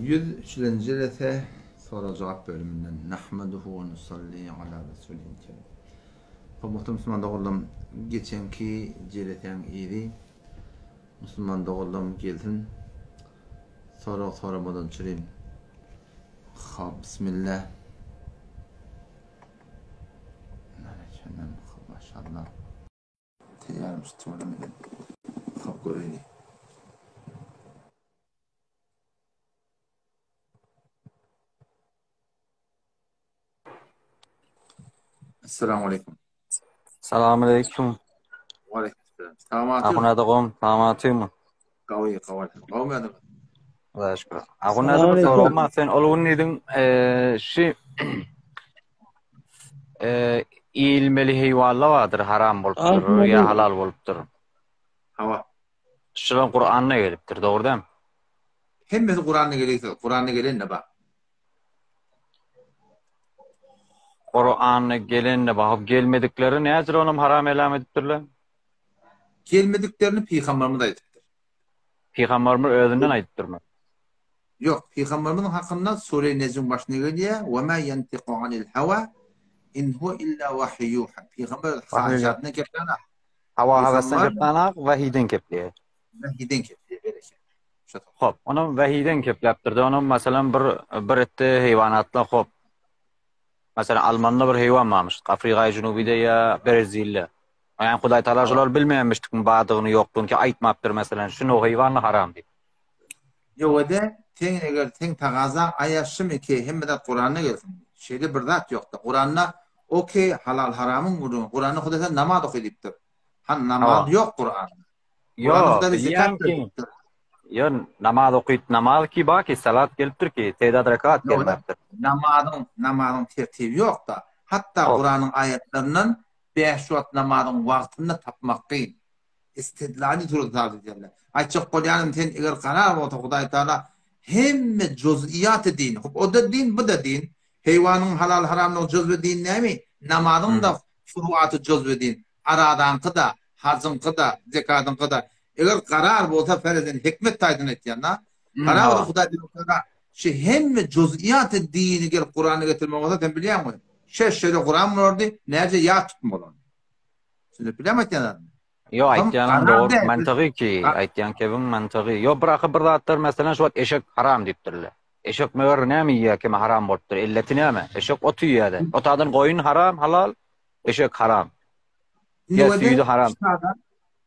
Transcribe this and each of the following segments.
103. soru cevap bölümünden nahmaduhu ve nusalli ala resulihil kerim. Muhterem Müslüman doğullum geçenki jeleten iri Müslüman doğullum gelsin sorumadan çüreyim. Bismillah. Maşallah. Teyar Müslümanım. Göreyim. Esselamu aleyküm. Selamun aleyküm. Ve aleykümselam. Tamam atıyor. Akuna da kom, tamam atıyor mu? Kavi. Kavmi adım. Allah şükür. Akuna da bir soru ama sen olun nedin ilmeli heyvanlar vardır, haram bolup durur ya halal bolup durur. Hava. Şulan Kur'an'na geliptir, doğru değil mi? Hemmesi Kur'an'a geliyse, Kur'an'a gelen ne bak? Kur'an'a gelen ne bak? Gelmedikleri ne yazır onun haram elam ediptirler? Gelmediklerini Peygamberimiz ayettir. Peygamberimiz özünden ayettir mi? Yok, Peygamberimizin hakkında Sure-i Necm başına geliyor. وَمَا يَنْتِقُ عَنِ الْهَوَى اِنْ هُوَ اِلَّا وَحْيُوحًا. Peygamber hacatına keplana. Hava havasından keplana, vahiden kepliyor. Vahiden kepliyor. Hop, onun vahiden keplaptırdı. Onun mesela bir etti heyvanatla hop. Mesela Alman'da bir hayvan varmış. Afrika Cunubide ya Brezilya. Yani Huday Teala şolar bilmeyenmiştik mi badığını yoktuğunu ki aytmaptır mesela. Şunu o hayvanla haram deyip. Yok ede, ten tağaza ayaşım ki hem de Kur'an'a gelsin. Şeyde bir zat yoktu. Kur'an'da o ki halal haramın vurduğunu. Kur'an'da Huday'da namaz okuyup Han namaz yok Kur'an'da. Yok, biliyorum ki. Ya namaz okuyup namaz ki baki salat geliptir ki tedad rekat gelmektir. Namazın tertibi yok da. Hatta Kur'an'ın ayetlerinden 5 vakit namazın vaktinde tapmak kıyın. İstidlali turu tarz ediyorlar. Açık kolyanım ten eğer karar olsa Huday Teala hem cüz'iyat din. O da din, bu da din. Hayvanın halal haramlığı cüz'ü din ne mi? Namazın da furuatı cüz'ü din. Aradan kıda, hazın kıda, zekatın kıda. Eğer karar olsa ferizin hikmet taydın ettiğinde karar olsa Huday Teala hem cüz'iyat dini gel Kur'an'a getirmek olsa sen biliyor musun? Şeyde Kur'an mı orada? Nerede ya tutmalı? Şimdi bilemezsin. Yo aytyanın doğru mantığı ki aytyan kevin mantığı. Yo bırakıp bir zatlar mesela şu eşek haram deyiptirler. Eşek meğer ne mi yiyor ki haram bolupdur? İlleti ne mi? Eşek otu yiyor. Otadın koyun haram halal, eşek haram. Ya süydü haram.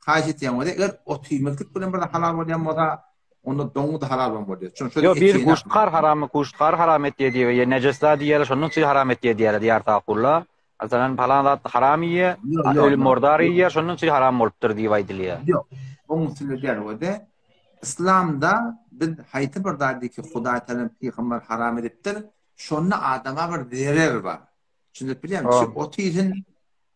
Kaçet yamadı. Eğer otu yemeklik bilen bir halal bolyan bolsa onda doňu da halal bolýar. Yo bir kuşkar haram, kuşkar haram etdiýär diýär, nejesler diýär, şonun üçin haram etdiýär diýär taqullar. Asalan falan da haram yiye, ölüm murdar yiye, şonun için haram bolupdur diýip aýdylýar. Yok. Onun için de İslam'da biz haýty bir dady ki Hudaý Teala Peygamber haram edipdir. Şonu adama bir zerer var. Çünki bilýär misin? Otu ýetin,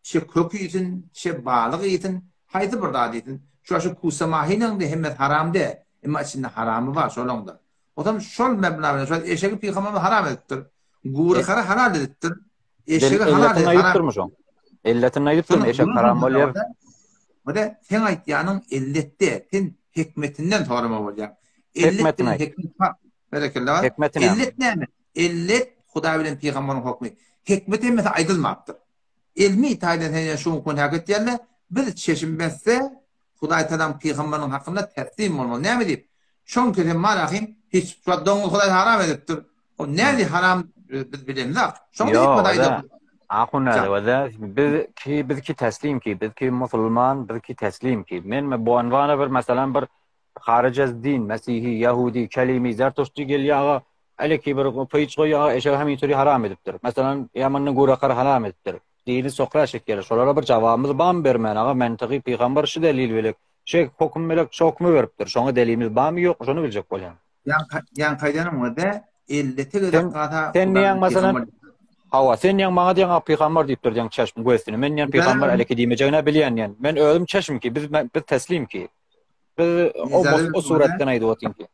kök ýetin, balyk ýetin, haýty bir dady ýetin. Şu kusamahynyň da hemmet haram de, emma içinde haramı var şolanda. Otam şol meblagyna şu eşegi Peygamber haram edipdir. Gury kara halal edipdir. Eşeği halal edipdir. İlletini ayıptır mı? Eşek haram bolýar. Bu da sen aytýanyň illetde, sen hikmetinden torama bolýar. Hikmetine. Berekallah. İllet näme? İllet Hudaý bilen Peýgamberiň hukmy. Hikmet emmes aýdylmapdyr. Ilmi taýdan şu kon hakat diýerler. Bir çeşinmezse Hudaý Teala Peýgamberiň hakynda teslim bolmaly. Näme diýip? Şoň kere marahim hiç doňul Hudaý haram edipdir. O näde haram biz bilemiz. Şoň diýip aýdylar. Ahuna ve biz ki teslim ki, biz ki Müslüman, biz ki teslim ki. Men bu anvana bir mesela bir haric az din, Mesihi, Yahudi, kelimi, Zertoşti gelýär, aleki bir peýç goýar, eşe hem ýetiri haram edipdir. Mesela ýamanyň gorakar haram edipdir. Dini sokra şekeri. Şolara bir jababymyz bam bermen, aga mantygy Peýgamber şu delil belek. Şek hukm melek şokmy beripdir. Şoňa delilimiz bam ýok, şonu biljek bolýan. Yan kaýdanyň wada illeti gada. Sen niýe mesela Hava sen ýa maňa diýen Peýgamber diýipdir diýen çeşm göstini. Men ýa Peýgamber aleki diýmejegine bilýän ýa. Men özüm çeşm ki biz teslim ki. Biz o suratdan aýdyp otyn ki.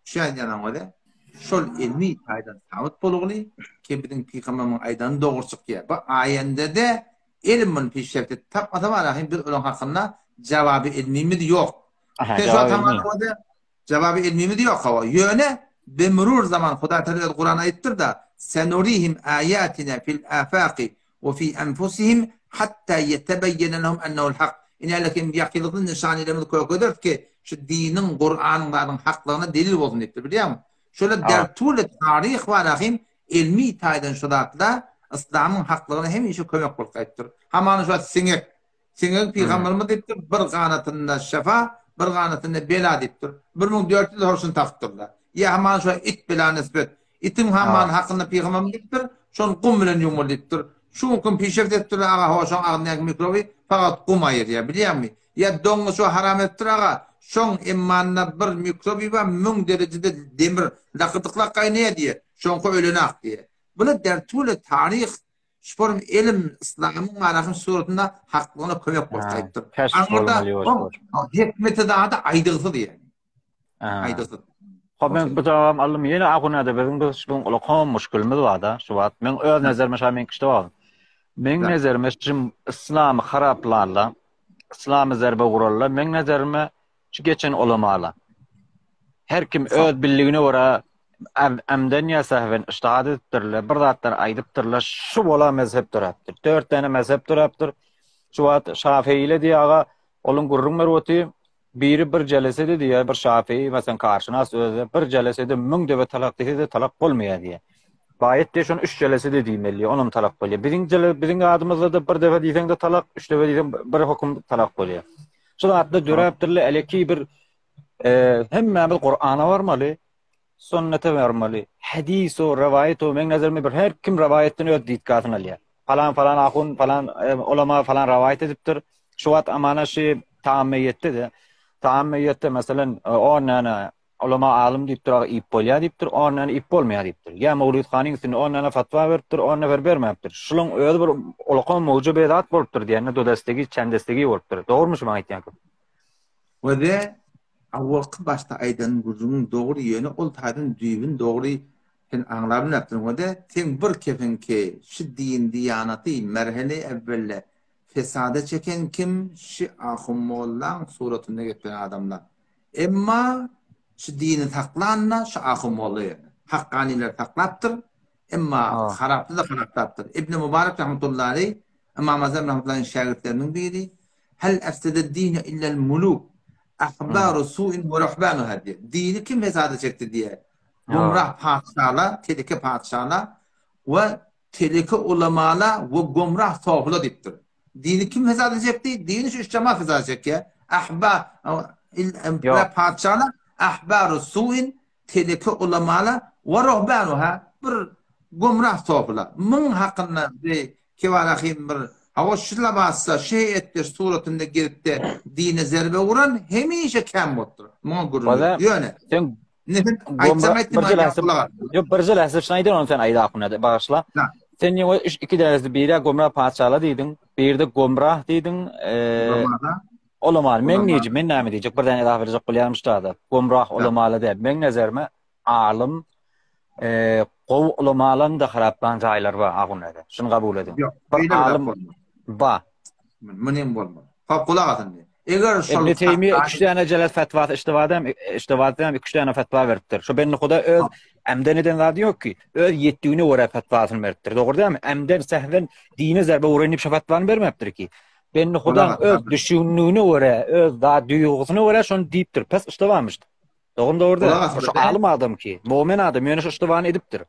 Şu ýanyň wada şol ilmi taýdan sabit bolugly ki biziň Peýgamberiň aýdan dogry çykýar. Bu aýanda de ilmin peşrefti tapmada barahim bir olan hakynda jawaby ilmimiz ýok. Jawaby ilmimiz ýok. Ýöne bimrur zaman Huda Teala Kur'an ayettir da senurihim ayatina fil afaqi ve fi enfusihim hatta yetebeyyene lehum ennehu'l hak. İnelekim yakılıklı nişanilerimiz koyuyor ki şu dinin Kur'an'ların haklığına delil olsun ettir biliyor musun? Şöyle dertule tarih var ahim ilmi taydan şudatla İslam'ın haklığına hem işi kömek korkayıptır. Hamanı şu sinek peygamberimiz deyiptir bir kanatında şefa bir kanatında bela deyiptir. 1400 hoşun taktırlar. Ya hamanı şu it bela nispet. İtin hamanı hakkında peygamberimiz deyiptir. Şun kum bilen yumul deyiptir. Şu kum pişef deyiptir ağa hoşun ağırlayan mikrobi fakat kum ayır ya biliyor musun? Ya donu şu haram ettir ağa. Şun imanına bir mikrobi var mün derecede demir lakıtıkla kaynaya diye. Şun ölüne ak diye. Bunu dertule tarih sporun ilim İslam'ın arasının suretinde hakkını kömek korkayıptır. Anlarda hikmeti daha da aydığısı diye. Aydığısı. Ben bu cevabım aldım. Yine akuna da bizim bu olağan müşkülümüz var da. Şu vaat. Ben öz nezerime şahin kişide var. Ben nezerime şimdi İslam'ı haraplarla, İslam'ı zerbe vurarla, ben nezerime şu geçen olamalı. Her kim öz bildiğine vura emden ya sahven iştihad ettirler, bir zatlar aydıptırlar, şu bola mezhep duraptır. 4 tane mezhep duraptır. Şu vaat Şafii diye ağa, olun gurrun mervoti, biri bir celesede diye, bir Şafii, mesela karşına sözde, bir celesede mün deve talak de talak olmaya diye. Bayet de şun 3 celesede deyimeli, onun talak oluyor. Bizim adımızda da bir defa diysen de talak, 3 defa diysen bir hukum talak oluyor. Şu vaatda duraptırlar, eleki bir hem mebel Kur'an'a varmalı, sünnete vermeli. Hadis o, rivayet o, men nazarımda bir her kim rivayetini öz dikkatini alıyor. Falan ahun, falan ulema falan rivayet ediptir. Şu vaat amana şey taammiyette de. Taammiyette mesela onana ulema alim deyiptir, ip bolya deyiptir, onana ip bolmaya deyiptir. Ya Mevlid Xaning için onana fatva veriptir, onana vermeyiptir. Şunun öyle bir ulaqan mevcubedat bolupdir diyene dodastagi, çandastagi bolupdir. Doğru mu şu aytyan? Ve de avvalki başta aydan gurunun doğru yönü ol taydın düğün doğru sen anlarını yaptın o da sen bir kefin ki şu din diyanatı merhele evvelle fesade çeken kim şu ahumollan suratında getiren adamlar emma şu dini taklanla şu ahumollu yani hakkaniler taklattır emma haraptı da haraptattır İbn-i Mübarek rahmetullahi aleyh İmam Azam rahmetullahi'nin şagirdlerinin biri hel efsede dine illel muluk ahbaru su'in ve ruhbanuha diye. Dini kim fesada çekti diye. Gumrah padişahlar, teleke padişahlar ve teleke ulemalar ve gumrah tohula deyiptir. Dini kim fesada çekti? Dini şu üç cemaat fesada çekti. Padişahlar ahbaru su'in teleke ulemalar ve ruhbanuha bir gumrah tohula. Mın hakkında bir kivarahim bir hava şıla bassa şey ettir suratında girip de dine zerbe vuran hemişe kem bottur. Mağgurun yöne. Sen bir hasip şnayden onu sen ayda akuna bağışla. Sen niye 2 derece biri gomrah padişahla deydin, bir de gomrah deydin. Olamalı. Men neyci, men näme diyecek? Birden edah verecek qolyarmış da. Gomrah olamalı de. Men nazarıma alim qov ulamalan da haraplan jaylar var agunda. Şunu kabul edin. Alim ba. Menem bolma. Faqula atın. Eger şol İbn Teymiye 2 tane celat fetva iştivadam 2 tane fetva veripdir. Şu ben xuda öz emdeniden zadi yok ki. Öz yettiğine göre fetvasını veripdir. Doğru değil mi? Emden sehven dine zerbe uğrayıp fetvanı vermeptir ki. Ben xuda öz düşündüğüne göre, öz da duygusuna göre şunu deyiptir. Pes iştivamıştı. Doğru değil. Şu alim adam ki, mu'min adam yani şu iştivanı ediptir.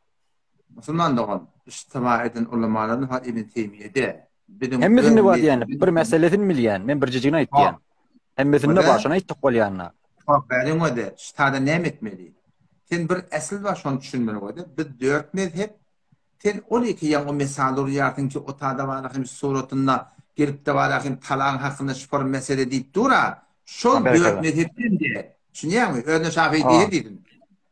Müslüman doğan iştiva eden ulemaların hat İbn Teymiye'de hemmesinde var yani bir meseletin milyen men bir cicine aytyan hemmesinde başına ayttık bolyanna benim o da ştada ne etmeli sen bir asıl var şunu düşünmeli o da bir 4 mezhep sen 12 yan mesaller yartın ki o tada var suratında gelip de var talan hakkında spor mesele deyip dura şu 4 mezhepten diye düşünüyor musun öyle Şafii diye dedin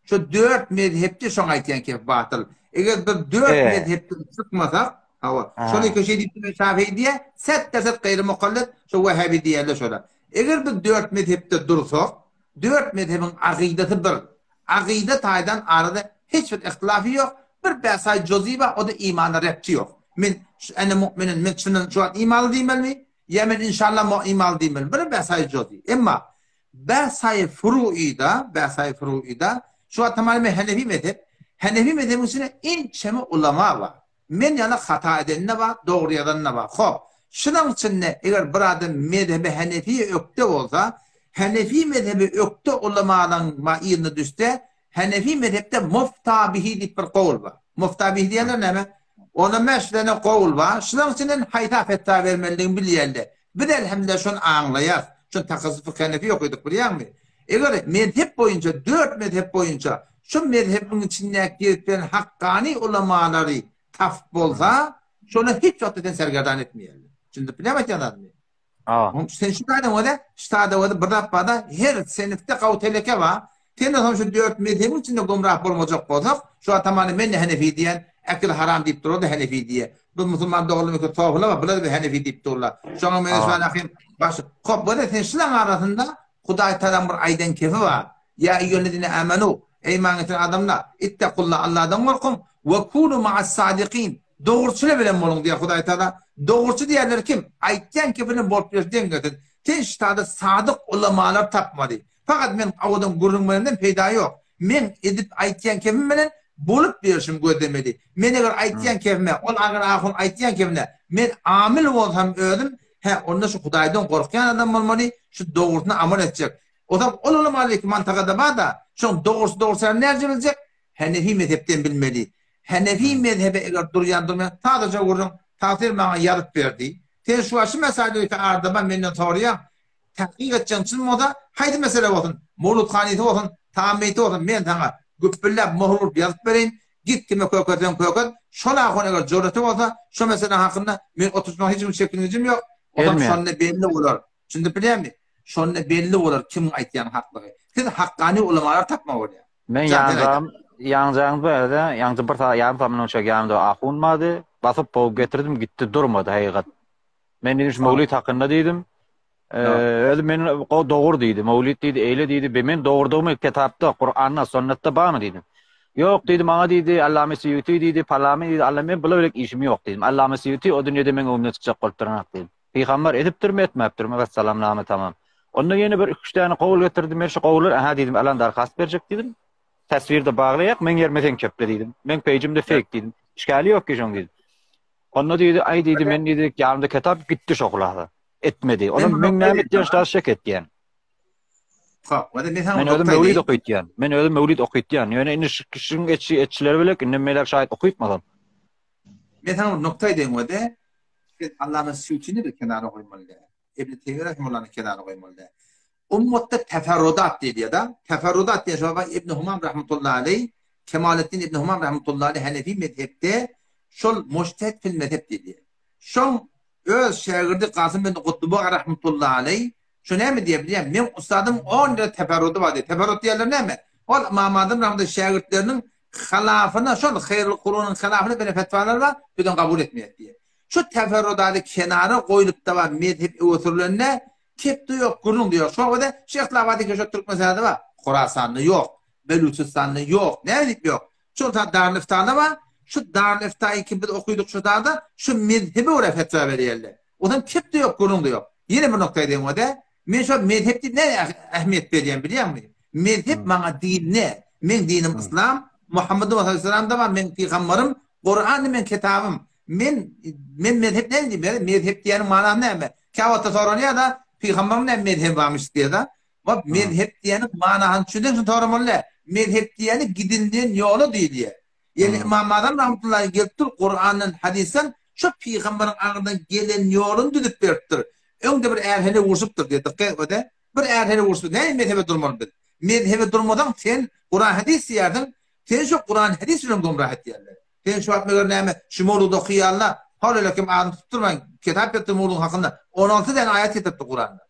şu 4 mezhepte şu aytyan ki batıl eğer bir 4 mezhepten çıkmasak hava. Şöyle köşe deyip Şafii diye set gayri mukallit şu Vehhabi diye şöyle. Eğer bu 4 mezhepte dursak 4 mezhebin akideti bir. Akidet aydan arada hiçbir ihtilafı yok. Bir besay cüzibe o da imanı repti yok. Min ene mu'minin min şunun şu an imanı değil mi? Yemin inşallah imanı değil mi? Bir besay cüzi. Ama besay furu'ida Şu tamamen Hanefi mezhep. Hanefi mezhebinin içinde inçeme ulama var. Men yana hata edenine var, doğru yadanına var. Hop. Şunun içinde eğer bir adam mezhebi Hanefi ökte olsa, Hanefi mezhebi ökte ulamadan ma'irine düşse, Hanefi mezhepte muftabihi deyip bir kavul var. Muftabihi diyenler ne mi? Ona meşlene kavul var. Şunun içinde hayta fetva vermeliğini biliyerler. Bir de elhamdülillah şunu anlayar. Şunu takası fıkh Hanefi okuduk biliyor musun? Eğer mezhep boyunca, 4 mezhep boyunca şu mezhebin içinde girdiklerin hakkani ulamaları taf bolsa, şunu hiç yoktan sergerdan etmeyelim. Şimdi bilemek yanadın mı? Sen şu kadar o da, bir defa her senifte kavteleke var. Sen şu 4 mezhebin içinde gumrah bulmayacak olsak, şu tamamen Hanefi diyen, ekil haram deyip durur da Hanefi diye. Bu Müslüman doğru mu ki tuhafla var, burada bir Hanefi deyip dururlar. Şu an ben akıyım, başı. Kop, bu da sen şulan arasında, Huday Teala bir aydan kefi var. Ya eyyühellezine amenu, ey iman eden adamlar, ittakullah Allah'dan korkun ve kunu ma'as sadiqin. Doğruçuyla bilen olun diye Huday Teala. Doğruçu diyenler kim? Aytyan kefinin bol piyasden götür. Ten ştada sadık ulamalar tapmadı. Fakat ben avudan gururumlarından peyda yok. Men edip aytyan kefimle bolup birişim gödemedi. Men eğer aytyan kefime, ol ağır ahun aytyan kefine, men amil olsam ödüm, onda şu Hudaydan korkuyan adam olmalı, şu doğrusuna amal edecek. O zaman olmalı ki mantıkada var da, şu doğrusu nerede bilecek? Hanefi mezhepten bilmeli. Hanefi mezhebi eğer durmayan, sadece vurun, tavsiye bana yarıp verdi. Sen şu aşı meseleyi ki arada ben benden soruya, tahkik edeceğim için o da, haydi mesele olsun, Mevlud Haniyeti olsun, Tammiyeti olsun, ben sana güppüllep, muhlup yazıp vereyim, git kime köketen, şuna akın eğer cüreti olsa, şu mesele hakkında, ben oturtmak hiçbir şekilcim yok. O zaman şonne belli olur. Şimdi biliyor musun? Şonne belli olur kim aytyan haklığı. Siz hakkani ulamalar tapma oluyor. Men yanacağım böyle yanıcı bir yarım tahmin olacak yanımda akunmadı. Basıp boğup getirdim gitti durmadı hakikat. Men dedim şu Mevlid hakkında dedim. Öyle men doğru dedi. Mevlid dedi, eyle dedi. Ben doğurduğum kitapta, Kur'an'da, sünnette var mı dedim. Yok dedim, bana dedi, Allame Suyuti dedi, parlament dedi, Allame böyle işim yok dedim. Allame Suyuti o dünyada men ömrüne çıkacak koltuğuna dedim. Peygamber ediptir mi etmeptir mi? Vesselam namı tamam. Ondan yeni bir 3 tane kavul getirdim. Ben şu kavulları aha dedim, alan darkast verecek dedim. Tasvirde bağlayak, men yermeden köple dedim. Men pejimde fake dedim. İşgali yok ki şun dedim. Ondan dedi, ay dedi, men dedi, yarımda kitap gitti şokulahda. Etmedi. Onun men nâmet diyen şahs şek etti yani. Men öyle mevlid okuyut yani. Men öyle mevlid okuyut yani. Yani indi şun etçileri bilek, indi melek şahit okuyutmadan. Men sana bir noktayı diyeyim o da, Allah'ın Suyuti'ni bir kenara koymalı. İbn-i Teymiye Rahimullah'ın kenara koymalı. Ummatta teferrudat dedi ya da, teferrudat diye şöyle İbn-i Humam Rahmetullahi Aleyh, Kemalettin İbn-i Humam Rahmetullahi Aleyh Hanefi mezhepte, şol mujtehid fil mezhep dedi. Şon öz şagirdi Kasım bin Kutlubu Rahmetullahi Aleyh, şu ne mi diyebileyim? Men ustadım 10 lira teferrudu var diye. Teferrud diyorlar ne mi? O Mahmadım Rahmet'in şagirdlerinin halafına, şol hayrul kurunun halafına böyle fetvalar var, bütün kabul etmeyet diye. Şu teferrudatı kenara koyulup da var mezhep usullerine kepti yok, kurun diyor. Şu anda Şeyh Lavadi şu Türk meselesi var. Khorasanlı yok, Beluçistanlı yok, ne bilip yok. Şu Darniftan'da var. Şu Darnifta'yı kim bir okuyorduk şu dağda, şu mezhebi oraya fetva veriyorlar. O zaman kepti yok, kurun diyor. Yine bir noktaya diyeyim o da. Men şu mezhepte ne ehemmiyet vereyim biliyor musun? Mezhep bana din ne? Men dinim İslam, Muhammed Aleyhisselam'da var, men peygamberim, Kur'an men kitabım. Men mezhep ne diyeyim? Mezhep diyenin manası ne mi? Kâvata soruyor da peygamberin ne mezhep varmış diye da. Bak mezhep diyenin manasını düşündüğün sorumlu. Mezhep diyeni gidildiğin yolu değil diye. Yani İmam Azam rahmetullahi getir Kur'an'ın hadisen şu peygamberin ağından gelen yolunu düdüp veriptir. Önde bir erhene vursuptur diye. Bir erhene vursuptur. Ne mezhebe durmalıdır? Mezhebe durmadan sen Kur'an hadis yerdin. Sen şu Kur'an hadisle gumrah ettiyerler. Sen şu atmıyor neyme? Şu Mevlud okuyarlar. Havle kim ağını tutturmayın. Kitap yaptı Mevlud hakkında. 16 tane ayet getirdi Kur'an'da.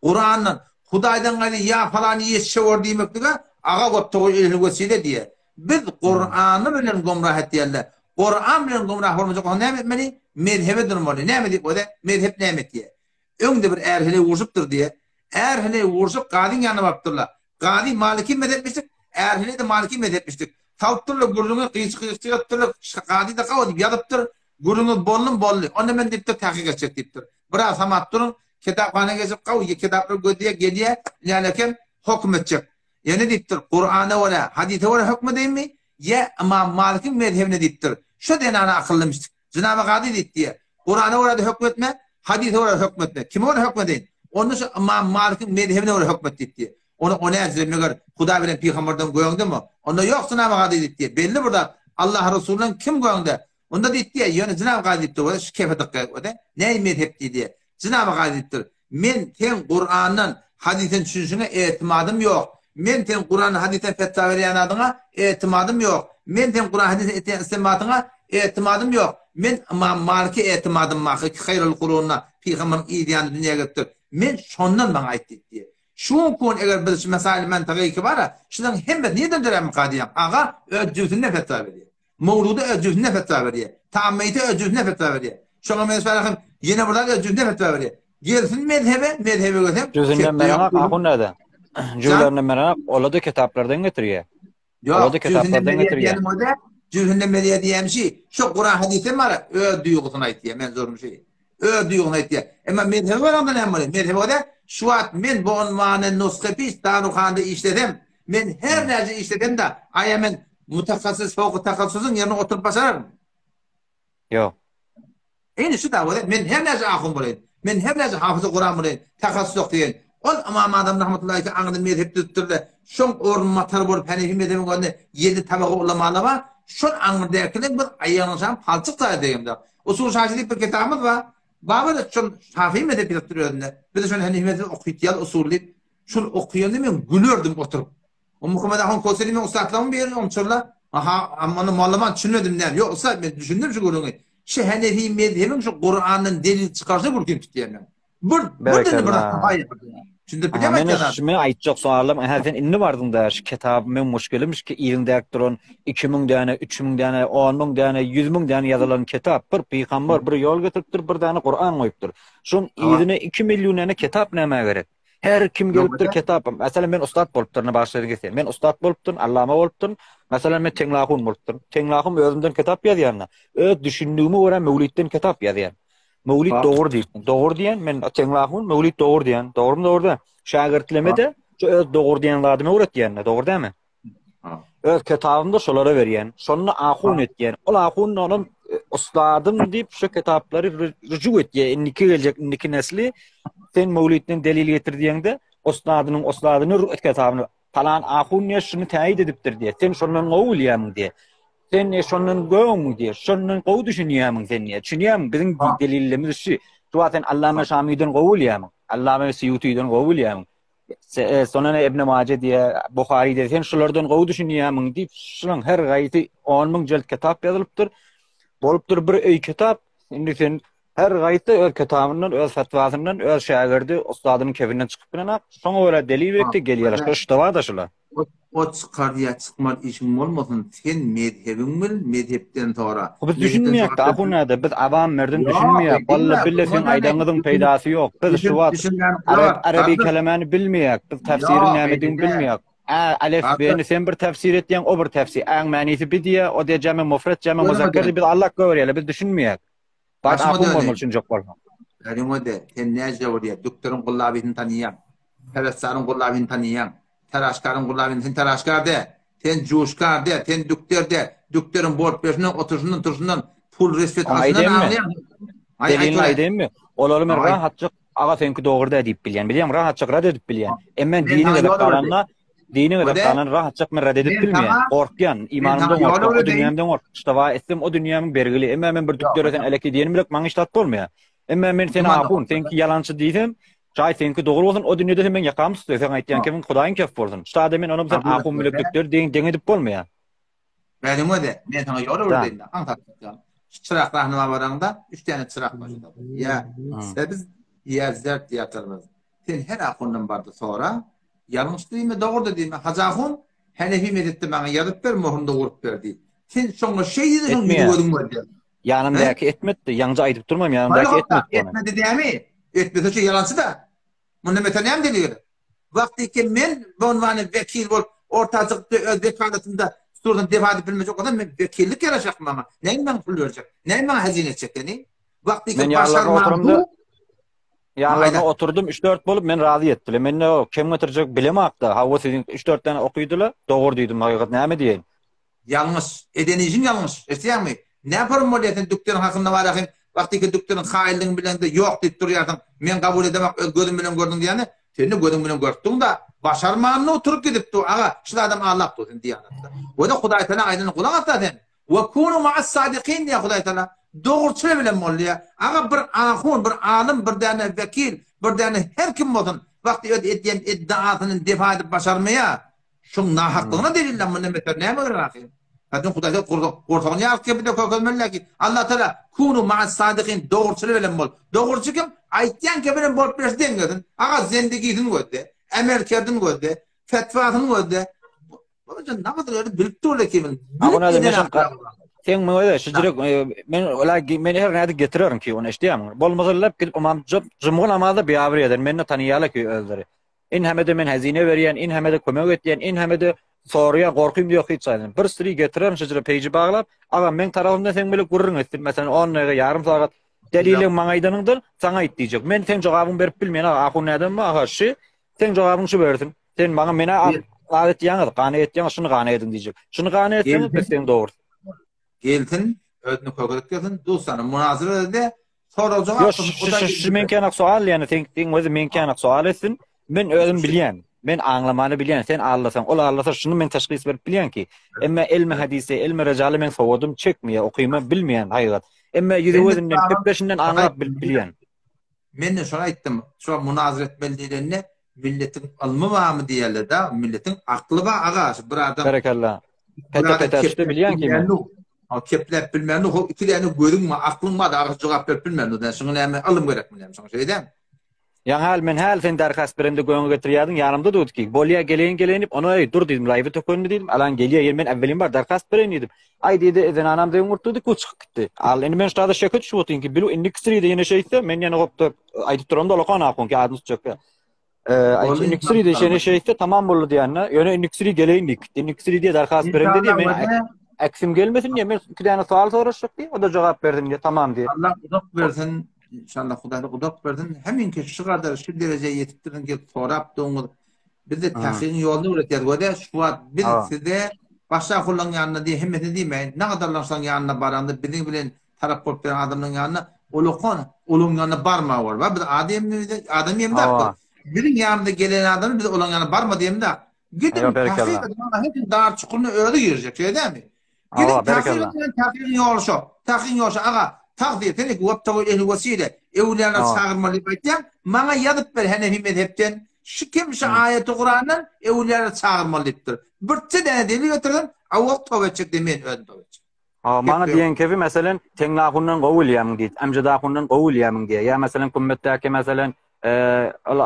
Kur'an'ın Hudaydan gayrı ya falan yetişe var demektir. Ağa gottuğu ilhi vesile diye. Biz Kur'an'ı bilen gumrah ettiyerler. Kur'an bilen gumrah olmayacak. O ne etmeli? Mezhebe durmalı. Ne mi? O da mezhep ne mi diye. Önde bir erhele vursuptur diye. Erhele vursup kadın yanına baktırlar. Kadın Maliki mezhepmiştik. Erhele de Maliki mezhepmiştik. Tavtırla gurrunu kıyıçtırla kadın da kavadı yadıptır. Gurrunu bollu. Onu ben deyip de tahkik edecek deyiptir. Biraz hamat durun. Kitaphaneye geçip kavuyor. Kitapları gödüye geliye. Yani kim? Hüküm edecek. Yani diptir Kur'an'a wala hadise wala hükmü değil mi? Ya İmam Malik'in mezhebine diptir. Şu denana akıllamıştık. Cenab-ı Kadir diye. Kur'an'a wala da hükmetme, hadise wala hükmetme. Kime wala hükmedeyin? Onu şu İmam Malik'in mezhebine wala hükmet diye. Onu ezbermeler Huda bilen peygamberden goýandy mı? Onda yok Cenab-ı Kadir diye. Belli burada Allah Resulü'nün kim goýandy? Onda diye yani Cenab-ı Kadir diye şu kefet de. Ne mezhep diye. Cenab-ı Kadir men ten Kur'an'ın hadisen düşünüşüne etimadım yok. Men ten Kur'an hadisen fetva veren adına etimadım yok. Men ten Kur'an hadisen istimadına etimadım yok. Men Malik'e etimadım var. Hayrul Kur'an'a peygamberin iyidiyanı dünyaya götür. Men şondan bana aytdı diye. Şu kon eğer biz mesela men tabii ki var. Şundan hem de niye döndürem kadiyam? Ağa öcüsüne fetva veriyor. Mevluda öcüsüne fetva veriyor. Tammeyte öcüsüne fetva veriyor. Şuna mesela yine burada öcüsüne fetva veriyor. Gelsin mezhebe götürüp. Cüzünden merak ahun nerede? Cüzünden merak oladı kitaplardan getiriyor. Yok, cüzünden diyelim o da. Cüzünden medyaya diyem şey. Şu Kur'an hadisi var. Duyğusuna aytıyor. Men zorum şey. Duyğusuna aytıyor. Ama mezhebe var ondan hem var. Mezhebe o da şu at men bu unvanı nuskapis Danuhan'da işledim. Men her nerede işledim de ayamen mutakassis fawqa takassusun yerine oturup basarım. Yok. Eyni şu da o da men her nerede ahım bulayım. Men hem nerede hafızı Kur'an bulayım. Takassus yok diyen. Ol imam adam rahmetullahi ki anıdı mezhep tutturdu. Şon orun matar bolup Hanefi mezhebi gönde 7 tabağı ulamağlama. Şon anıdı erkele bir ayyanışan palçık da deyim de. Usul şaşilik bir kitabımız var. Baba da şon Şafii mezhebi tutturuyor önünde. Bir de şon Hanefi mezhebi okuytiyal usulli. Şon okuyandı men gülürdüm oturup. O Muhammed Ahun Koseli men ustaatlamı bir yerim onçurla. Aha amanı muallaman düşünmedim der. Yok usta ben düşündüm şu gülünü. Şu Hanefi mezhebin şu Kur'an'ın delil çıkarsa burkin tutuyorlar. Bu dedi bırak. Hayır. Şimdi bilemezler. Men aytjak sualım. Häzin inni bardında şu kitap men muşkilimmiş ki ýerinde 2000 däne, 3000 däne, 10.000 däne, 100.000 däne ýazylan kitap bir peýgamber bir ýol götüripdir, bir däne Kur'an goýupdyr. Şoň ýerine 2 million däne kitap näme gerek? Her kim gelipdir kitap. Mesela men ustad bolupdyrna başladyk esen. Men ustad bolupdym, allama bolupdym. Mesela men tenglahun bolupdym. Tenglahun özümden kitap ýazýarna. Öz düşündüğümü göre Mevlidden kitap ýazýar. Mevlid doğru değil. Doğru diyen men tenglahun Mevlid doğru diyen. Doğru mu doğru da? Şagirdlemede öz doğru diyen ladymy öğretýän. Doğru değil mi? Öz kitabymda şolara berýän. Şonu ahun etýän. Ol ahun onun ustadym diýip şu kitaplary rüju etýär. Inniki geljek, inniki nesli sen Mevlidden delil getirdiýende ustadynyň kitabyny falan ahun ýa şunu täýid edipdir diýe. Sen şondan gowul ýamyň diýe. Sen şondan gowun diýe. Şondan gow düşünýärmiň sen diýe. Düşünýärmiň biziň delillerimiz şu. Zaten Allame Şami'den gowul ýamyň. Allame Suyuti'den gowul ýamyň. Sonan İbn Mace diye, Bukhari diye sen şulardan gowy düşünýärmiň diýip şuň her gaýty 10.000 jild kitap ýazylypdyr. Bolupdyr bir öý kitap. Indi sen her gaýty öz kitabynyň, öz fatwasyndan, öz şagirdi ustadynyň kebinden çykyp bilen şoňa göre delil beripdi gelýär. Şuşda var da şular. O çıkardıya çıkmal işin olmasın. Sen mezhebin bil, mezhepten sonra. Biz düşünmeyek de abunada. Biz avam merden düşünmeyek. Vallahi bille sen aydanıdın peydası yok. Biz şu vat Arabi kelimeni bilmeyek. Biz tefsirin nämedin bilmeyek. Alef beni sen bir tefsir etdiyen o bir tefsir. An manisi bidiye o de cemi mufret cemi muzakkeri biz Allah görýärler. Biz düşünmeyek. Bak abun bolmaly üçin jok bolmaly. Yani o de sen näje bolýar? Doktorun gullabyny tanıyan. Ferasarın gullabyny tanıyan. Teraşkarın gullabyny sen teraşkar de. Sen juşkar de, sen doktor de. Doktorun bort başından oturuşundan pul respet asından ağlayan. Delilini aýdym mi? Olalım rahatçyk aga senki dogry da diýip bilýän. Bilýän rahatçyk rad edip bilýän. Emmen dini edip kalanna dini edip kalan rahatçyk men rad edip bilmeýän. Korkýan, imanymdan korkýan, o dünýämden korkýan. Ştawa etdim o dünýämiň bergili. Emmen men bir doktor esen eleki diýenim bilek maňa işlat bolmaýar. Emmen men seni ahun, senki yalançy diýdim. Çay senki dogry bolsun, o dünýede men ýakam tutdy. Sen aýtýan kimin Hudaýyň kef bolsun. Ştada men onu bilen ahun bilek doktor deň edip bolmaýar. Benim o de, men sana ýol öwrüdüm. Antaýan. Çırak rahnama varanda 3 tane çırak başladı. Ya biz yazert yatırmız. Sen her akundan bardı sonra yanlış değil mi doğru da değil mi? Hacahun Hanefi medette bana yazıp ver muhunda vurup verdi. Sen sonra şey dedin onu gördün mü? Yanımdaki etmedi. Yalnızca ayıp durmam yanımdaki etmedi. Etmedi değil mi? Etmedi şey yalansı da. Bunu metaniyem deniyor. Vakti ki men bu unvanı vekil ol ortacıkta öz vekaletinde Suradan defa edip bilmeyecek o da vekillik yarayacak ama. Neyin ben pul verecek? Neyin ben hazine edecek yani? Vakti ki başarmam bu. Yani oturdum 3-4 bolup men razı etdiler. Menne o kim götürecek bilemakda. Ha o sizin 3-4 tane okuydular. Doğru dedim hakikat näme diýen. Yanlış. Edenijin yanlış. Eşitýärmi? Näparum mollatin doktorun hakynda var akyň. Wagtyky doktorun haýlygyny bilen de ýok diýip durýarsyň. Men kabul edemek gözüm bilen gördüm diýeni. Seni gözüm bilen gördüň da başarmanyny oturup gidipdi. Aga, şu adam Allah tutun diýanatda. O da Hudaý Taala aýdyny kulak atadyn. Wa kunu ma'as sadiqin diýär Hudaý Taala. Dogurçy bilen molla. Aga bir ahun, bir alim, bir däne vekil, bir däne her kim bolsun. Wagty edýän iddiasyny defa edip başarmaya. Şun nahaklygyna delillenmeli meter näme garaky? Kadın Hudaýda gortogyny ýaryp bir de kökölmeli ki Allah Taala kunu ma'as sadiqin dogurçy bilen bol. Dogurçy kim? Aýtýan ki bilen bolup bersen gedin. Aga zendigiýini gödde, emelkerdin gödde, fetwasyny gödde. Boja namadyr bilip durlar kimin. Ama da sen möýde şüjürek men ola men her näde getiririm ki onu eşdiýäm. Bolmazlar gelip imam jumhur namazda biýabir eder. Meni tanýýarlar ki özleri. In hemede men hazine berýän, in hemede kömek etýän, in hemede soruya gorkym diýok hiç saýdan. Bir siri getiririm şüjürek peýji baglap, aga men tarapymda sen bilen gurrun etdim. Mesela 10 näge ýarym sagat delilim maňaýdanyňdyr, saňa aýt diýjek. Men sen jogabyny berip bilmeýän ahun nädem mi aga şu? Sen jogabyny şu berdim. Sen maňa meni adet ýaňyr, gany etýän şunu gany edin diýjek. Şunu gany etsen sen dogry. Geltin, ödünü kökülük gelsin, dostlarım münazara edildi, sonra o zaman... Şu men kanak sual, yani sen özü men kanak sual etsin, men özüm bilýän, men anlamany bilýän, sen anlasan, ol anlasa şunu men teşhis berip bilýän ki, emma ilmi hadise, ilmi rejaly men sowudum çekmeýär, okuyma bilmeýän haýygat. Emma ýüzi özünden, köpleşinden anlap bilýän. Men de şonu aýtdym, şu münazara etmelilerine milletin ilmi barmy diýerler da, milletin akly bar aga, bir adam... Berekallah. Pete bilýän ki men. Keplep bilmem o ikilerini görünme aklınma da cevap verip bilmem da şunu näme alım gerek bilmem şunu şeyden. Ýa men hal sen derhas berende göňe getirýädiň ýanymda durdy ki bolýa geleýin onu dur diýdim live tökönni diýdim alan gelýär men awvelin bar derhas beren diýdim. Ay diýdi eden anam diýen urtdy ku çykyp gitdi. Al endi men şurada şeket şu botyň ki bilu indikstri diýene şeýse men ýene gopdy aýdyp duram da lokan akon ki adny çökkä. Indikstri diýene şeýse tamam boldy diýenne ýöne indikstri geleýin dik. Indikstri diýe derhas berende diýe men eksim gelmesin diye ben 2 tane sual soraşyk diye o da cevap verdim diye tamam diye. Allah udak versin inşallah Hudaýda udak versin. Heminki şu kadar şu dereceye yetipdirin ki sorap doňuz. Biz de tahqiqin ýolunu öğretýär goda şu biz sizde başga kullan ýanyna diye hemmet diýmeýin. Ne gadarlarsaň ýanyna barandy biziň bilen tarap bolup bilen adamyň ýanyna olokon olum ýanyna barma bar. Wa biz adam ýemde biziň ýanymda gelen adam biz olan ýanyna barma diýemde. Gidip tahqiq hepin dar çukuruny öýle girecek şeýdämi? Gidip tahqiqin ýoluşy. Tahqiqin ýoluşy aga taqdir tenek waptawy ehli wasile ewliýana çağırmaly diýip maňa ýazyp ber Hanefi mezhepden şu kim şu aýaty Kur'anyň ewliýana çağırmaly diýipdir. Birçe däne delil getirdim awak tawetçik demen ödün tawetçik. Maňa diýen kebi meselen teňnahundan gowulýam diýip amjadahundan gowulýam diýip ýa meselen kummetdäki meselen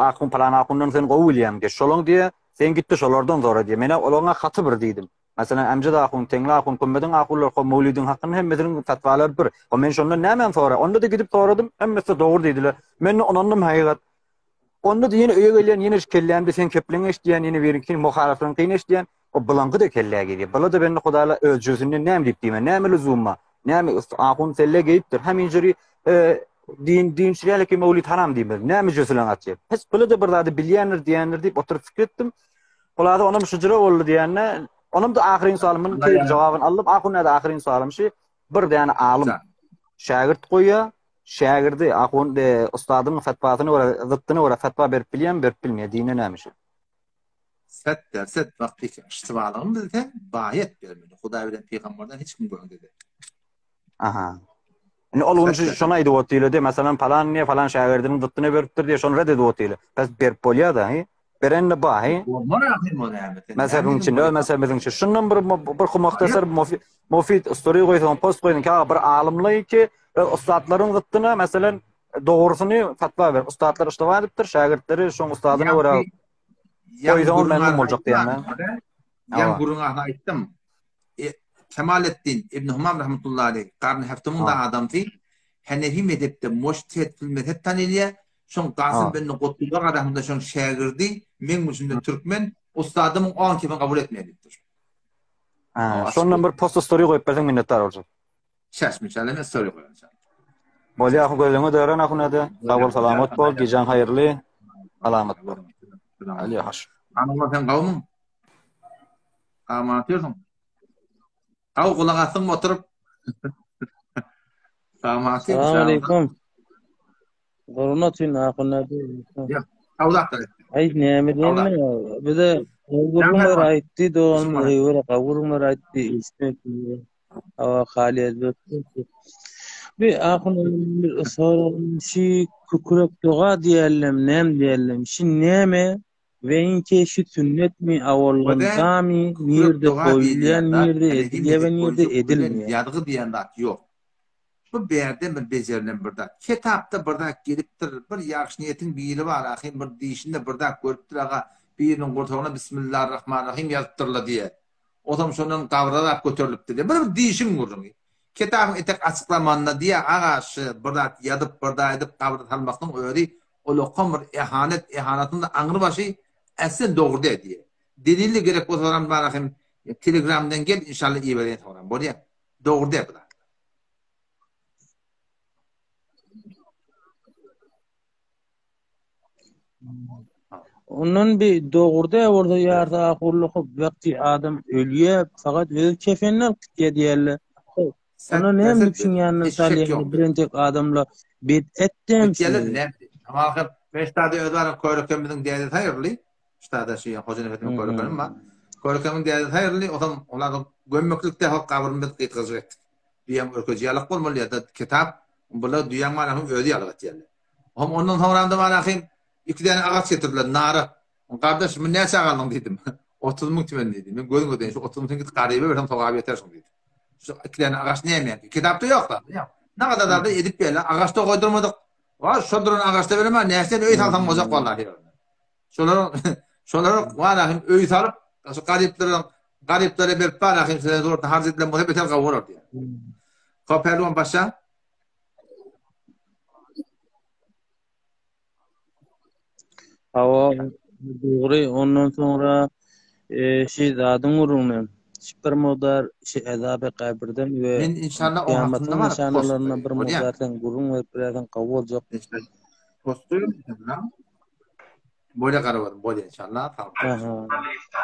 akun palanahundan sen gowulýam diýip şolaň diýip sen gitdi şolardan zora diýip mene olaňa haty bir diýdim. Mesela amjada akun teňla akun kummedin akullar ko mawlidin hakyny hemmedin fatwalar bir. O men şonda nämen sonra onda da gidip soradym hemmesi dogry diýdiler. Men onannym haýygat. Onda diýen öýe gelýän ýene kellämde sen kepleň eşdiýän ýene berikin muhalafyň kyn eşdiýän o bulangy da kelläge diýip. Bala da beni Hudaýla özjüsünden näme diýip diýmen näme lüzumma. Näme akun selle geýipdir. Hemin jüri din şeriýetki mawlid haram diýip. Näme jösülen atýar. Hes bala da bir zady bilýänler diýenler diýip oturup fikir etdim. Olada onam şujura boldy diýenne onum da ahirин sualymyň keýip jogabyny alyp akunna da ahirин sualym şu bir däne alim şagirt goýa şagirdi akun ustadyň fatwasyny we zıttyny we fatwa berip bilýän berip bilmeýän dine näme şu set wagty iştibalygyny bilse baýat bermeli Hudaý bilen peýgamberden hiç kim görmedi. Aha. Ine olgun şonu aýdyp otýardy meselem falan şagirdiniň zıttyny beripdir diýe şonu red edip otýardy. Pes berip bolýar da berende bahy. Mesela içinde mesela şundan bir muhtasar mufid story goýsan post goýsan ki bir alimler ki ustadlaryň zıttyna mesela dogrusyny fatwa ber. Ustadlar iştaba edipdir, şagirdleri şoň ustadyna görä goýsan memnun boljak diýen. Ýa guruňa aýtdym. Kemalettin İbn Humam rahmetullahi aleyh qarny haftamynda adamdy Hanefi mezhepde mujtehid fil mezhep tanylýar. Şoň Qasim bin Qutbullah adamda şoň şagirdi men muşunda türkmen ustadymyň 10 kepin kabul etmeýärdir. Şondan bir post story goýup berseň minnetdar boljak. Şaşmyş alem story goýan. Bolya akı gözüňe dören akunady. Sag bol, salamat bol, gejan hayırly. Salamat bol. Ali haş. Anama sen kavmum. Kavma atıyorsun. Kav kulak atsın oturup. Kavma atayım. Selamun aleyküm. Korona tüyün akunady. Yok. Kavdakta. Ay näme bir de gurumlar aýtdy dogamlar öwre gurumlar aýtdy ismet awa haliyet bir akun bir sorunşy kukurek doga diýelim näme diýelim şi näme we inke şu sünnetmi awalgandami nirde koýulýan nirde edilýän nirde edilmeýär ýadgy diýen zat ýok. Bu berde bir becerilen birda. Kitapda birda gelipdir. Bir ýaxşy niýetiň biri bar. Ahim bir diýişinde birda görüpdir aga. Biriniň gurtagyna Bismillahirrahmanirrahim ýazypdyrlar diýe. Otam şondan gawralap göterilipdi diýe. Bir diýişim gurrun. Kitap etek açıklamanna diye ağaçı burada yadıp burada edip kabul almaktan öğri oloqam bir ihanatında anır başı esin doğru diye. Delilli gerek o zaman bakayım Telegram'dan gel inşallah iyi vereyim sonra. Buraya doğru diye bu da. Onun bir doğurda orada yarda ahurluğu vakti adam ölüye fakat öz kefenler kitye diýerler. Ona näme üçün ýanyna salýan birintek adamla bid'etden diýerler. Ama 5 tane ödar koýrukymyň diýdi taýyrly. Ştada şu hojen efendim koýrukymy bar. Koýrukymy diýdi taýyrly. Otam olary gömmeklikde hak gawrynda gytgyjyk. Diýem öküjiýalyk bolmaly ýa-da kitap bular duýan manahy özi ýalyk diýerler. Ondan soňra da ahim 2 tane ağaç getirdiler, nara. Kardeş, ben ne çağırdım dedim. 30 000 tümen dedim. Ben gözüm ödeyin, şu 30 000 git garibe verdim, toğa yetersin dedim. Şu 2 tane ağaç ne yemeyen? Kitapta yok da. Ne kadar da edip böyle, ağaçta koydurmadık. Var, şodurun ağaçta veremem, neyse öğüt alsam olacak vallahi. Şoları var ahim, öğüt alıp, şu gariplere bir par ahim, size zorda harz edilen bu hep betel kavurur diye. Koperluğun başa. Hawa dogry ondan sonra şey zadyň urundan bir modar şey azaby kabirden we men inşallah o kıyamatın nişanlarına bir modardan gurun we birden kawul jok. Postuyum lan. Böyle karavarım, böyle inşallah.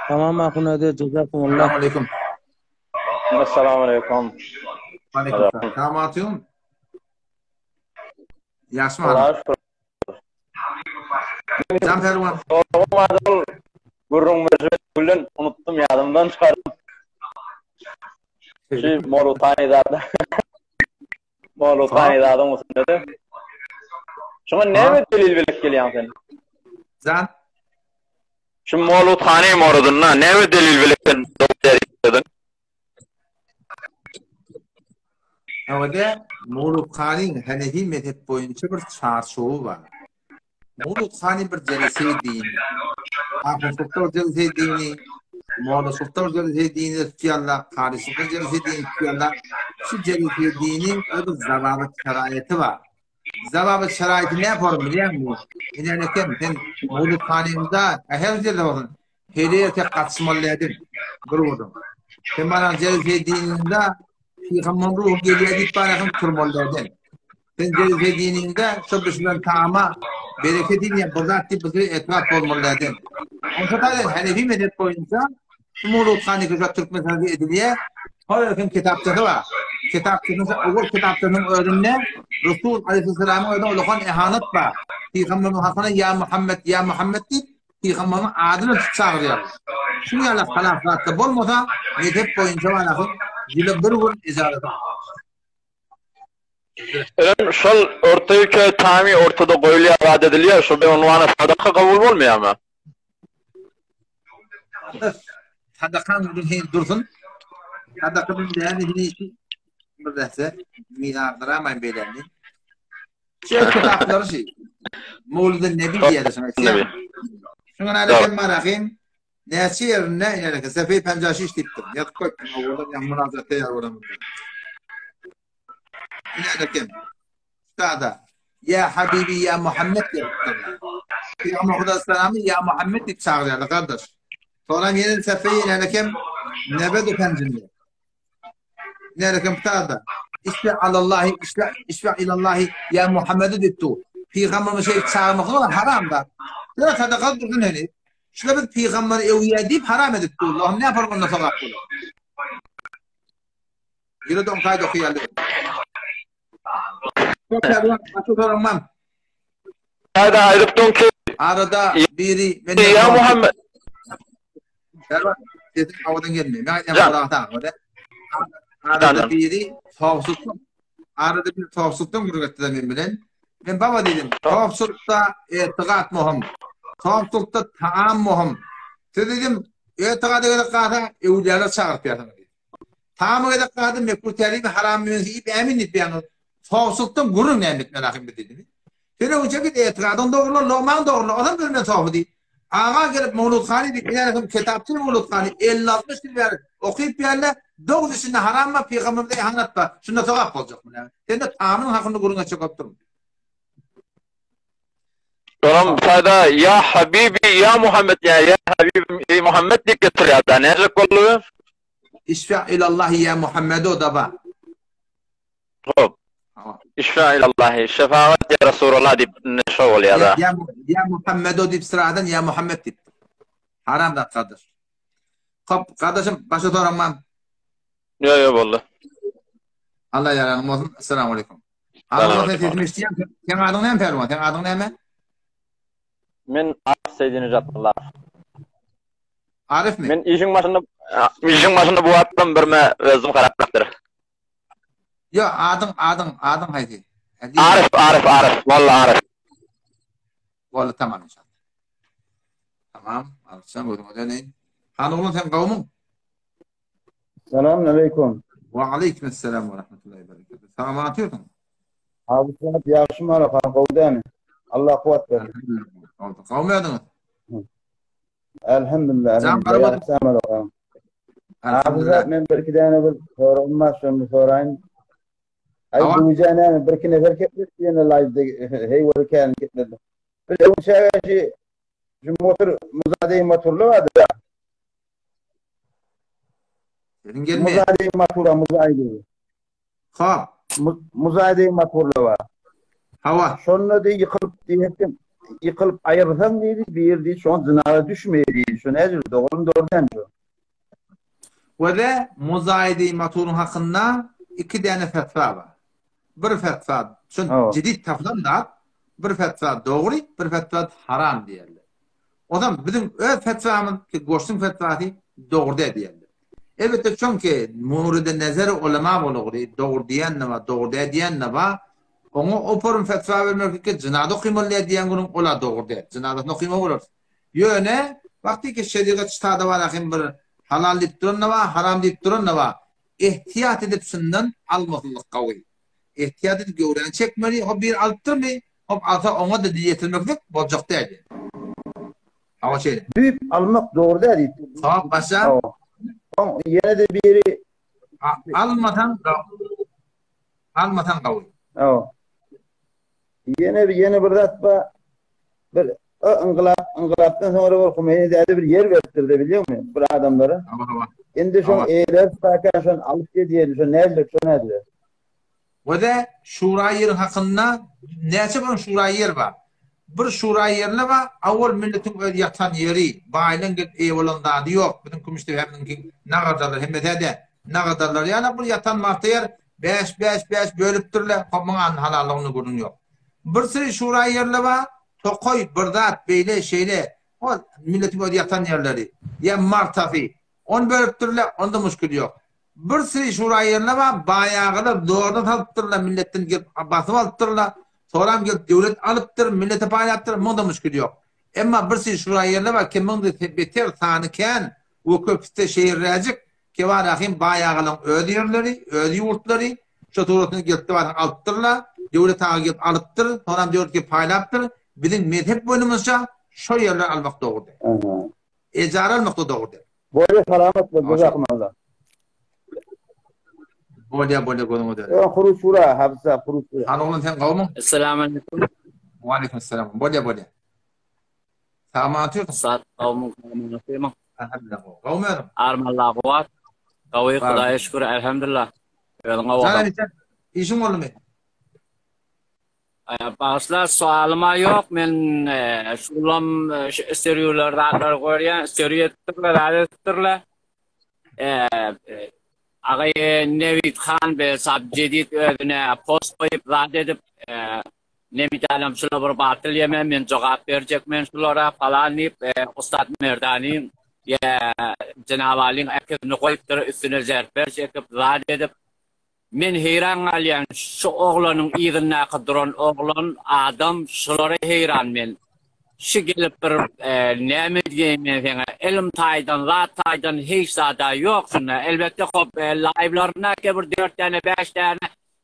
Tamam akunade jazakumullah. Assalamu alaykum. Assalamu alaykum. Aleyküm. Tamam atıyorum. Yaşma. Can Pervan. Gurrun mezbulun unuttum yadımdan çıkardım. Şey Moğolotani'da mısın dedi. Şuna ne delil bilip geliyorsun sen? Can? Şu Moğolotani moradın na ne delil bilip geliyorsun? Orada Moğolotani'nin Hanefi mezhep boyunca bir çarşoğu var. Moğolotani bir celese dini. Ahmet Sultan celese dini. Moğol Sultan celese dini tutuyorlar. Kari Sultan celese dini tutuyorlar. Şu celese dinin öyle zavabı şeraiti var. Zavabı şeraiti ne yapalım biliyor musun? İnanırken sen Moğolotani'nde her yerde olsun. Heriye tek katışmalıydın. Dururdun. Sen bana celese dininde Peygamber ruhu geliyor git bana kurmalıydın. Sen celese dininde şu düşünen taama bereketin ya bozakti bizi etraf olmalıydın. Ondan sonra Hanefi mezhep boyunca Moğolotani güzel Türk mezhebi ediliyor. Hayır kitapçısı var. Kitapçının o kitapçının öğrenine Resul Aleyhisselam'ın öğrenine olan ihanet var. Peygamber'in hakkında ya Muhammed deyip Peygamber'in adını çağırıyor. Şimdi Allah halaflatta bolmasa mezhep boyunca var akıl dile bir gün izaret. Şol ortaya tami ortada koyuluyor, vaat ediliyor. Şu bir unvanı sadaka kabul olmuyor mu? Sadakan dursun. Sadakanın değerli işi bir dese miladiramayın beylerini. Şey kitapları şey. Mevlid-i Nebi diye de sana. Şuna aleyken marakin nesi yerine inerken Sefer-i Pencaşi işlettim. Yatıp koydum. Oradan yan münazatı yer oranında. İnerken Üstada ya Habibi ya Muhammed diye Peygamber Aleyhisselam'ı ya Muhammed diye çağırıyorlar kardeş. Sonra yeni Seferi inerken Nebed-i Pencinde. İnerken Üstada İşte Allahi, işte ilallahi ya Muhammed'e dettu. Peygamber'e şey çağırmak haram da. Ya sadaka dursun hani. İşte biz Peygamber'e evliya deyip haram edip Allah'ım ne yapar bundan sonra? Yine de on kaydı okuyalım. Çok sormam. Hadi ayrıptın ki Arada biri ya Muhammed. Servat dedim havadan gelmiyor. Ben yapıyorum arada biri tavsuttum. Arada bir tavsuttum gurbette ben bilen. Ben baba dedim. Tavsutta etiqat muhim. Tavsutta taam muhim. Dedim etiqat ede qada evliyalar çağırıp yatam. Taam ede qada mekruh terimi haram müzik emin etmeyen. Tavsuttum gurun nemet merakım dedim. Şöyle uçak et etiqadın doğru, lokman doğru. Adam bilmem tavsiye değil. Ağa gelip Mevlud Khani bir yani kitapçı Mevlud Khani 50-60 yıl ver okuyup yerle doğru içinde haram mı peygamberde anlatma. Şunda sevap olacak mı yani? Sen de Tanrı'nın hakkında guruna çıkıp durun. Tamam sada ya Habibi ya Muhammed ya Habibi Muhammed diye getiriyor da ne oluyor? İşfa ilallahi ya Muhammed o da var. Hop. İşfa ilallahi şefaat ya Resulullah deyip ne şov ya da. Ya Muhammed o deyip sıradan ya Muhammed deyip. Haram da kardeş. Hop kardeşim başa soramam. Yo vallahi. Allah yararım olsun. Esselamu aleyküm. Adını sesimi isteyeyim. Sen adın ne mi Ferman? Sen adın ne mi? Men Arif Seydin Icatullah. Arif mi? Men işin başında bu attım bir me özüm karakter. Yo adın haydi. Arif. Vallahi Arif. Vallahi tamam inşallah. Tamam. Arif'sen buyurun o deneyin. Han oğlum sen kavmun. Selamun aleyküm. Ve aleykümselam ve rahmetullahi ve berekatuhu. Sana mı atıyordun? Abi sana bir yakışım var efendim. Kovdani. Allah kuvvet verir. Kavmi adını? Elhamdülillah. Can karamadım. Abi zaten ben bir iki tane bir sorulmaz şimdi sorayım. Ay Tamam. duyacağına bir iki nefer ketler yine live'de heyveli kendi ketlerdi. Bir de bu şey şu motor Muzade'yi motorlu vardı ya. Senin gelmeye. Muzade'yi motorlu Muzade'yi. Ha. Muzade'yi motorlu var. Hava. Sonra da yıkılıp ayırsan değil bir değil şu an zinara düşmeye değil. Şu nedir? Doğrudan şu. Ve de muzayede motorun hakkında iki tane fetva var. Bir fetva, şu ciddi tafdan da bir fetva doğru, bir fetva haram diyorlar. O zaman bizim öz fetvamız ki goştun fetvası doğru diyorlar. Evet çünkü muride nazar ulema olur, doğru diyen ne var, doğru diyen ne var. Onu operun fetva vermek ki cenazı kıymalı diyen günün ola doğru değil. Cenazı ne kıyma olur. Yöne vakti ki şeriat çıtadı var akim bir halal deyip durun ne var, haram deyip durun ne var. İhtiyat edip sünden almasılık kavi. İhtiyat edip göğren çekmeli, o bir alttır mı, o alta ona da diyetilmeklik olacak değil. Hava şeyle. Büyük almak doğru değil. Tamam başa. Tamam. Yine de biri almadan kavi. Evet. Yine bir ratba bir ıngılaptan sonra o Hümeyni'de bir yer verdirdi biliyor musun? Bu adamlara. Şimdi şu eyler sakan şu alıp gidiyor. Şu nerede? Ve de şura yerin hakkında neyse bir şura yer var. Bir şura yerine var. Avval milletin yatan yeri. Bağıyla eyvalında yok. Bizim kumuşta hemminki ne kadarlar. Hem de ne kadarlar. Yani bir yatan martı yer 5 bölüp durla. Kopmanın halallığını görün yok. Bir sürü şura yerine var. Tokoy, birdat, beyle, şeyle. O milletin yatan yerleri. Ya martafi. Onu bölüp durla. Onda müşkül yok. Bir sürü şura yerine var. Bayağılar doğrudan alıptırlar. Milletin basım alıptırlar. Sonra gelip devlet alıptır. Millete paylaştır. Bunda müşkül yok. Ama bir sürü şura yerine var. Kimin de beter tanıken o köpüste şehir racık ki var akim bayağılar öde yerleri, öde yurtları. Şu tuğrutunu gelip var alıptırlar. Devlet ağa gelip alıptır. Sonra devlet ki paylaştır. Bizim mezhep boyunumuzca şu yerler almak doğru değil. Ecara almak da doğru değil. Böyle selamet ve cezakmallah. Bolya konumu der. Kuru şura, hafıza kuru şura. Hanımın sen kavmun? Esselamu aleyküm. Ve aleykümselam. Bolya. Sağ atıyorsun? Saat kavmun kavmun. Elhamdülillah. Kavmuyorum. Armallah kuvat. Kavi Kudaya şükür elhamdülillah. İşin olur mu? Bağışlar sualıma yok. Men şulam stereolardan koyan stereotipler adettirler. Ağay Nevit Khan ve Sabjedit ödüne post koyup zat edip Nevit Alam şuna bir batıl yemem men cevap verecek men şulara falan deyip Ustad Merdani Cenab-ı Ali'nin akıbını koyup üstüne zerp verecek zat edip men heyran alyan şu oğlanın iğdine kıdıran oğlan adam şulara heyran men. Şu gelip bir ne diyeyim ilim taydan, zat taydan hiç zada yok şuna. Elbette live'larına ki bir 4 tane 5 tane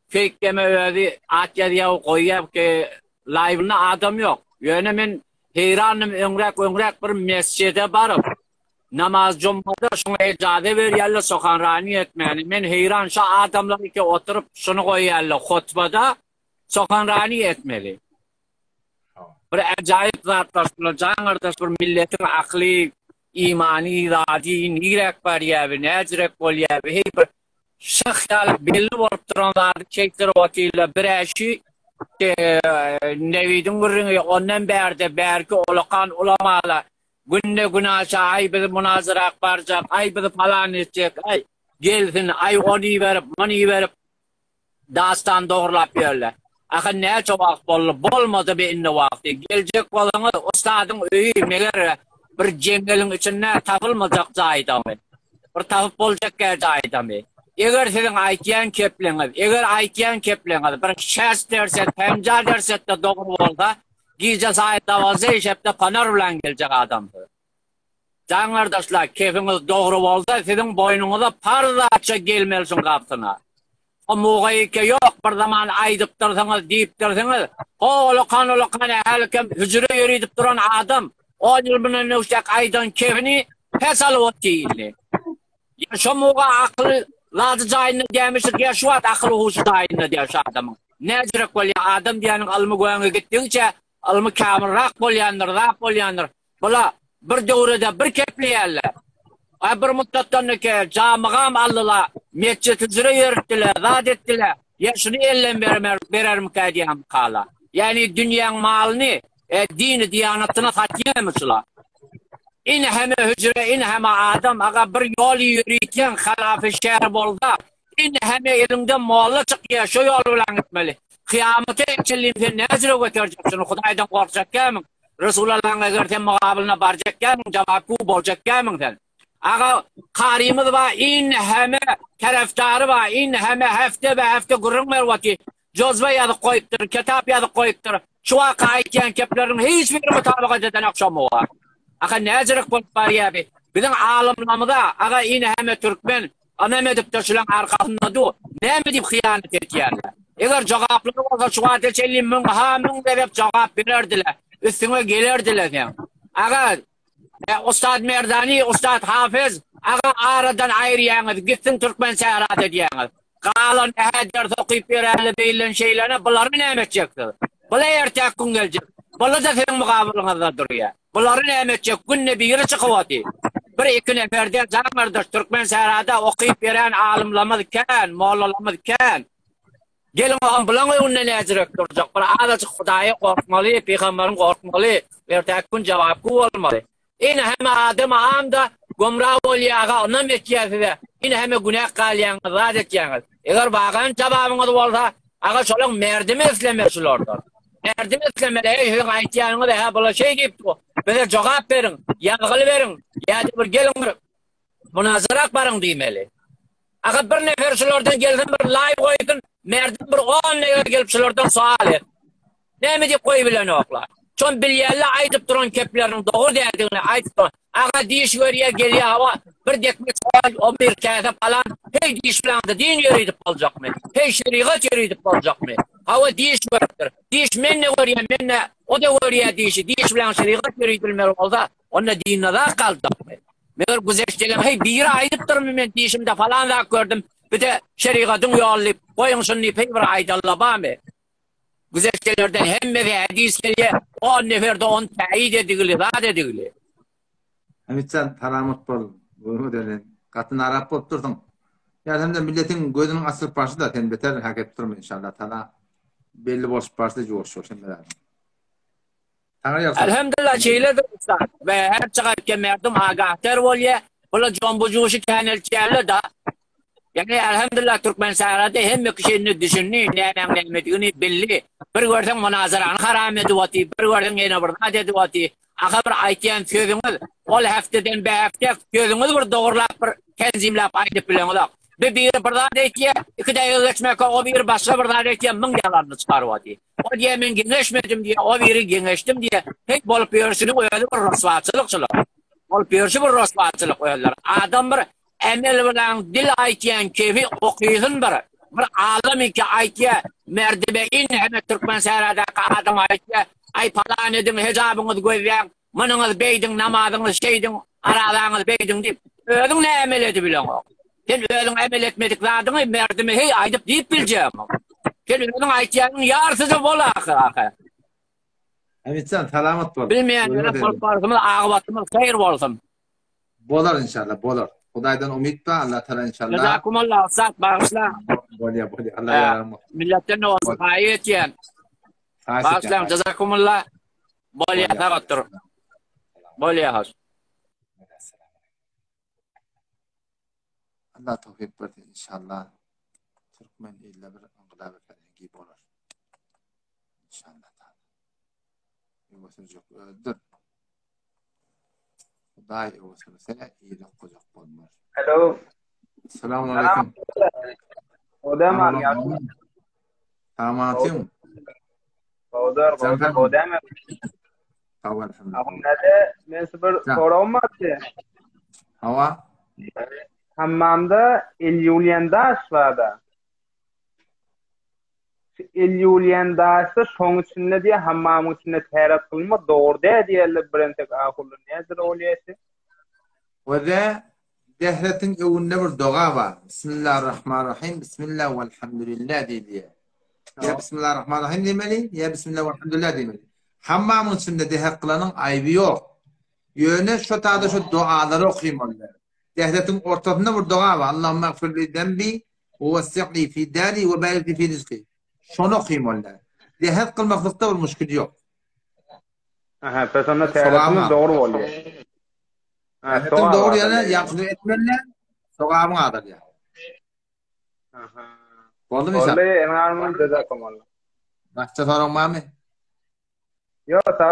fake gemi öyle atya koyup ki live'ına adam yok. Yani men heyranım öngrek bir mescide barıp namaz cummada şunu icade ver sokan rani etmeyeni. Men heyran şu adamlar ki oturup şunu koyarlar hutbada sokan rani etmeli. Bir acayip zatlar şulacağınırdaş bir milletin akli, imani, iradi, nirek var ya bir necrek ol ya bir bir şıkhyalık belli olup duranlardı çektir vakıyla bir eşi Nevidin gırrını ondan berki olukan ulamala günne günaşa ay bir münazara akbaracak ay bir falan edecek ay gelsin ay onu verip dastan doğrulap yerler. Akın ne çok vakit bolmadı bir inne vakti. Gelecek olanı ustadın öyü meğer bir cengelin içine takılmayacak zayda mı? Bir takıp olacak zayda mı? Eğer sizin aytiyen kepleniz, bir şers derset, temca derset de doğru olsa, giyce zayda vazı işepte panar ulan gelecek adamdır. Can kardeşler, keyfiniz doğru olsa, sizin boynunuza pardaça gelmelisin kaptına. O muğayı ki yok bir zaman aydıp dursanız, deyip dursanız, olukan helkem hücre yürüyüp duran adam, 10 yıl bunun nüştek aydan keyfini pesal ot değildi. Ya şu muğa aklı lazı cayını demiştik ya şu aklı huşu cayını diyor şu adamın. Ne cirek ol ya adam diyenin alımı koyanı gittikçe alımı kamil rak bolyanır. Bula bir devrede bir kepliyerler. Bir müddetten ki camıgam aldılar, mescid hücre yürüttüler, zat ettiler. Ya şunu ellen verer mükadiyem kala. Yani dünyanın malını, dini, diyanetine tatyemişler. İn hem hücre, in hem adam, aga bir yol yürüyken halaf-ı şerb oldu. İn hem elinde moğla çıkıyor, şu yol ulan gitmeli. Kıyamete içinliğin nezire götüreceksin, Hudaydan korkacak gelmin. Resulullah'ın egerten mukabiline baracak gelmin, cevap bu olacak gelmin sen. Aga karimiz var, in heme taraftarı var, in heme hefte gurrun mervati. Cozve yazıp koyuptur, kitap yazıp koyuptur. Şu vakayken keplerin hiçbir mutabık eden akşamı var. Aga nezirek bulup var ya bir. Bizim alimlamıda, aga in heme Türkmen, anam edip taşılan arkasında du. Ne mi deyip hıyanet etiyerler? Eğer cevapları olsa şu vakayken çellim mün deyip cevap verirdiler. Üstüne gelirdiler. Aga Ustad Merdani, Ustad Hafız, aga aradan ayıryanız, gitsin Türkmen seyahat ediyeniz. Kalan ders okuyup verenli değilin şeylerine, bunları ne edecektir? Bunlar ertek gün gelecek. Bunlar da senin mukabılınızda duruyor. Bunları ne edecek? Günne bir yürü çıkıvatı. Bir iki neferden canlardır Türkmen seyahatta okuyup veren alimlamızken, moğlalamızken. Gelin ağam bulan önüne ne edecek duracak? Bir adacık Hudaya korkmalı, Peygamberin korkmalı. Ertek gün cevapı olmalı. İn hem adam amda gomrah olyağa ona metkiyesi in hem günah kalyan zat etýäňiz. Eger bagan tababyňyz bolsa, aga şolaň merdimi islemeşilordur. Merdimi islemeli, aýtýanyňyz ha bola şey diýip bu. Bize jogap berin, ýagly berin, ýa-da bir gelin münazara baryň diýmeli. Aga bir nefer şolardan geldim bir live koydun, merdim bir 10 nefer gelip şolardan sual et. Näme diýip koýup bilen oklar? Çon bilýärler aýdyp duran keplerin dogry däldigini aýdyp. Aga diýiş görýär gelýär hava bir dekmek sual o bir käse falan hey diýiş bilen de din ýörüýip boljakmy? Hey şeriat ýörüýip boljakmy? Hava diýiş görýär. Diýiş men ne görýär, men ne o da görýär diýişi. Diýiş bilen şeriat ýörüýip bilmer bolsa, onda dinne da galdakmy? Meger güzeşdegem hey bir aýdyp durmy men diýişimde falan da gördüm. Bir de şeriatyň ýolyp goýun şunu bir aýdalla bamy? Güzeştelerden hemme ve hadis gelýär. 10 neferde 10 taýid edildi, zat edildi. Emitcan taramut bol. Bu denen. Katın Arap bolup durdun. Yani hem de milletin gözünün asıl başı da ten beter hak et durma inşallah. Tana belli boş başta coşuyor şimdi. Elhamdülillah şeyledir usta. Ve her çıkıp kemerdim agahtar olya. Bula jombucuşu kenelçerli da. Yani elhamdülillah Türkmen saharada hem kişinin düşünni, nemediğini belli. Bir gördün münazaranı haram edivati, bir gördün yine bir edivati. Ağa bir aytiyan sözünüz, ol haftadan bir hafta sözünüz bir doğrulap, bir tenzimlap aytıp bilen ola. Bir birden deytiye, iki dakika geçmek o bir başka birden deytiye min yalanını çıkarıvati. O diye men gençmedim diye, o biri gençtim diye, pek bolup yörsünü koyadı bir rosvatçılıkçılık. Bolup yörsü bir rosvatçılık koyarlar. Adam bir emel bilen dil aytiyan kefi okuyun bir alım ki aytiye merdibeyin hem Türkmen seyredeki adam aytiye ay falan edin hesabınız koyuyan manınız beydin namazınız şeydin aradağınız beydin deyip ödün ne emel edebilen o. Sen ödün emel etmedik zadını merdime hey aydıp deyip bileceğim. Sen ödün aytiyanın yarsızı bol akı. Evet sen selamet ol. Bilmeyen korkarımız ağıbatımız hayır olsun. Bolar inşallah bolar. Hudaydan umid ba Allah Teala inşallah. Jazakumullah saat bağışla. Bolya Allah yararım. Milletten olsun ayet yani. Bağışlayın jazakumullah. Bolya taqattur. Bolya has. Allah tevfik versin inşallah. Türkmen illa bir anqilab falangi bolar. İnşallah. Yuvasırcık öldür. Huday yuvasırsa iyilik kocak bolmaz. Hello. Selamun aleyküm. Odam am ya. Tamatim. Odar odam. Hava alhamdulillah. Ahmede men bir sorum var. Hava? Hammamda El Daş vardı. El Daş'ı şoň içinde diye hammamın içinde täret kılma doğru diýerler birentek ahully nädir olýasy? Ve dehretin evinde bir doğa var. Bismillahirrahmanirrahim. Bismillah ve elhamdülillah diye. Ya Bismillahirrahmanirrahim demeli, ya Bismillah ve elhamdülillah demeli. Hammamın içinde deher kılanın ayıbı yok. Yöne şu taada şu duaları okuyayım onlar. Dehretin ortasında bir doğa var. Allahümme gfirli dembi ve vessi'li fi dari ve barik fi rizqi. Şunu okuyayım onlar. Deher kılmaklıkta bir müşkül yok. Aha, pesonda täretimiz doğru bolýar. Dehretin doğru yani yakını etmenler soğağımın adır ya. Aha. Oldu mu insan? Vallahi enarmın jazakumullah. Başka sorun var mı? Yo, sağ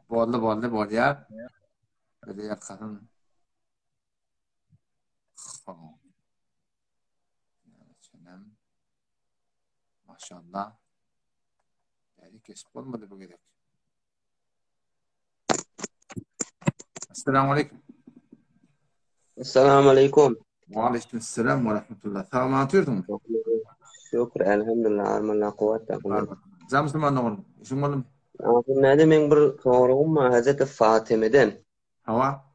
Boldu ya. Böyle yakın. Maşallah. Yani kesip olmadı bu gerek. Esselamu aleyküm. Esselamu aleyküm. Ve aleykümselam ve rahmetullah. Tamam atıyordun mu? Şükür, elhamdülillah, armanla kuvvetle. Za Müslüman oğlum. İşin oğlum. Näde men bir sorum var Hazreti Fatime'den. Hava?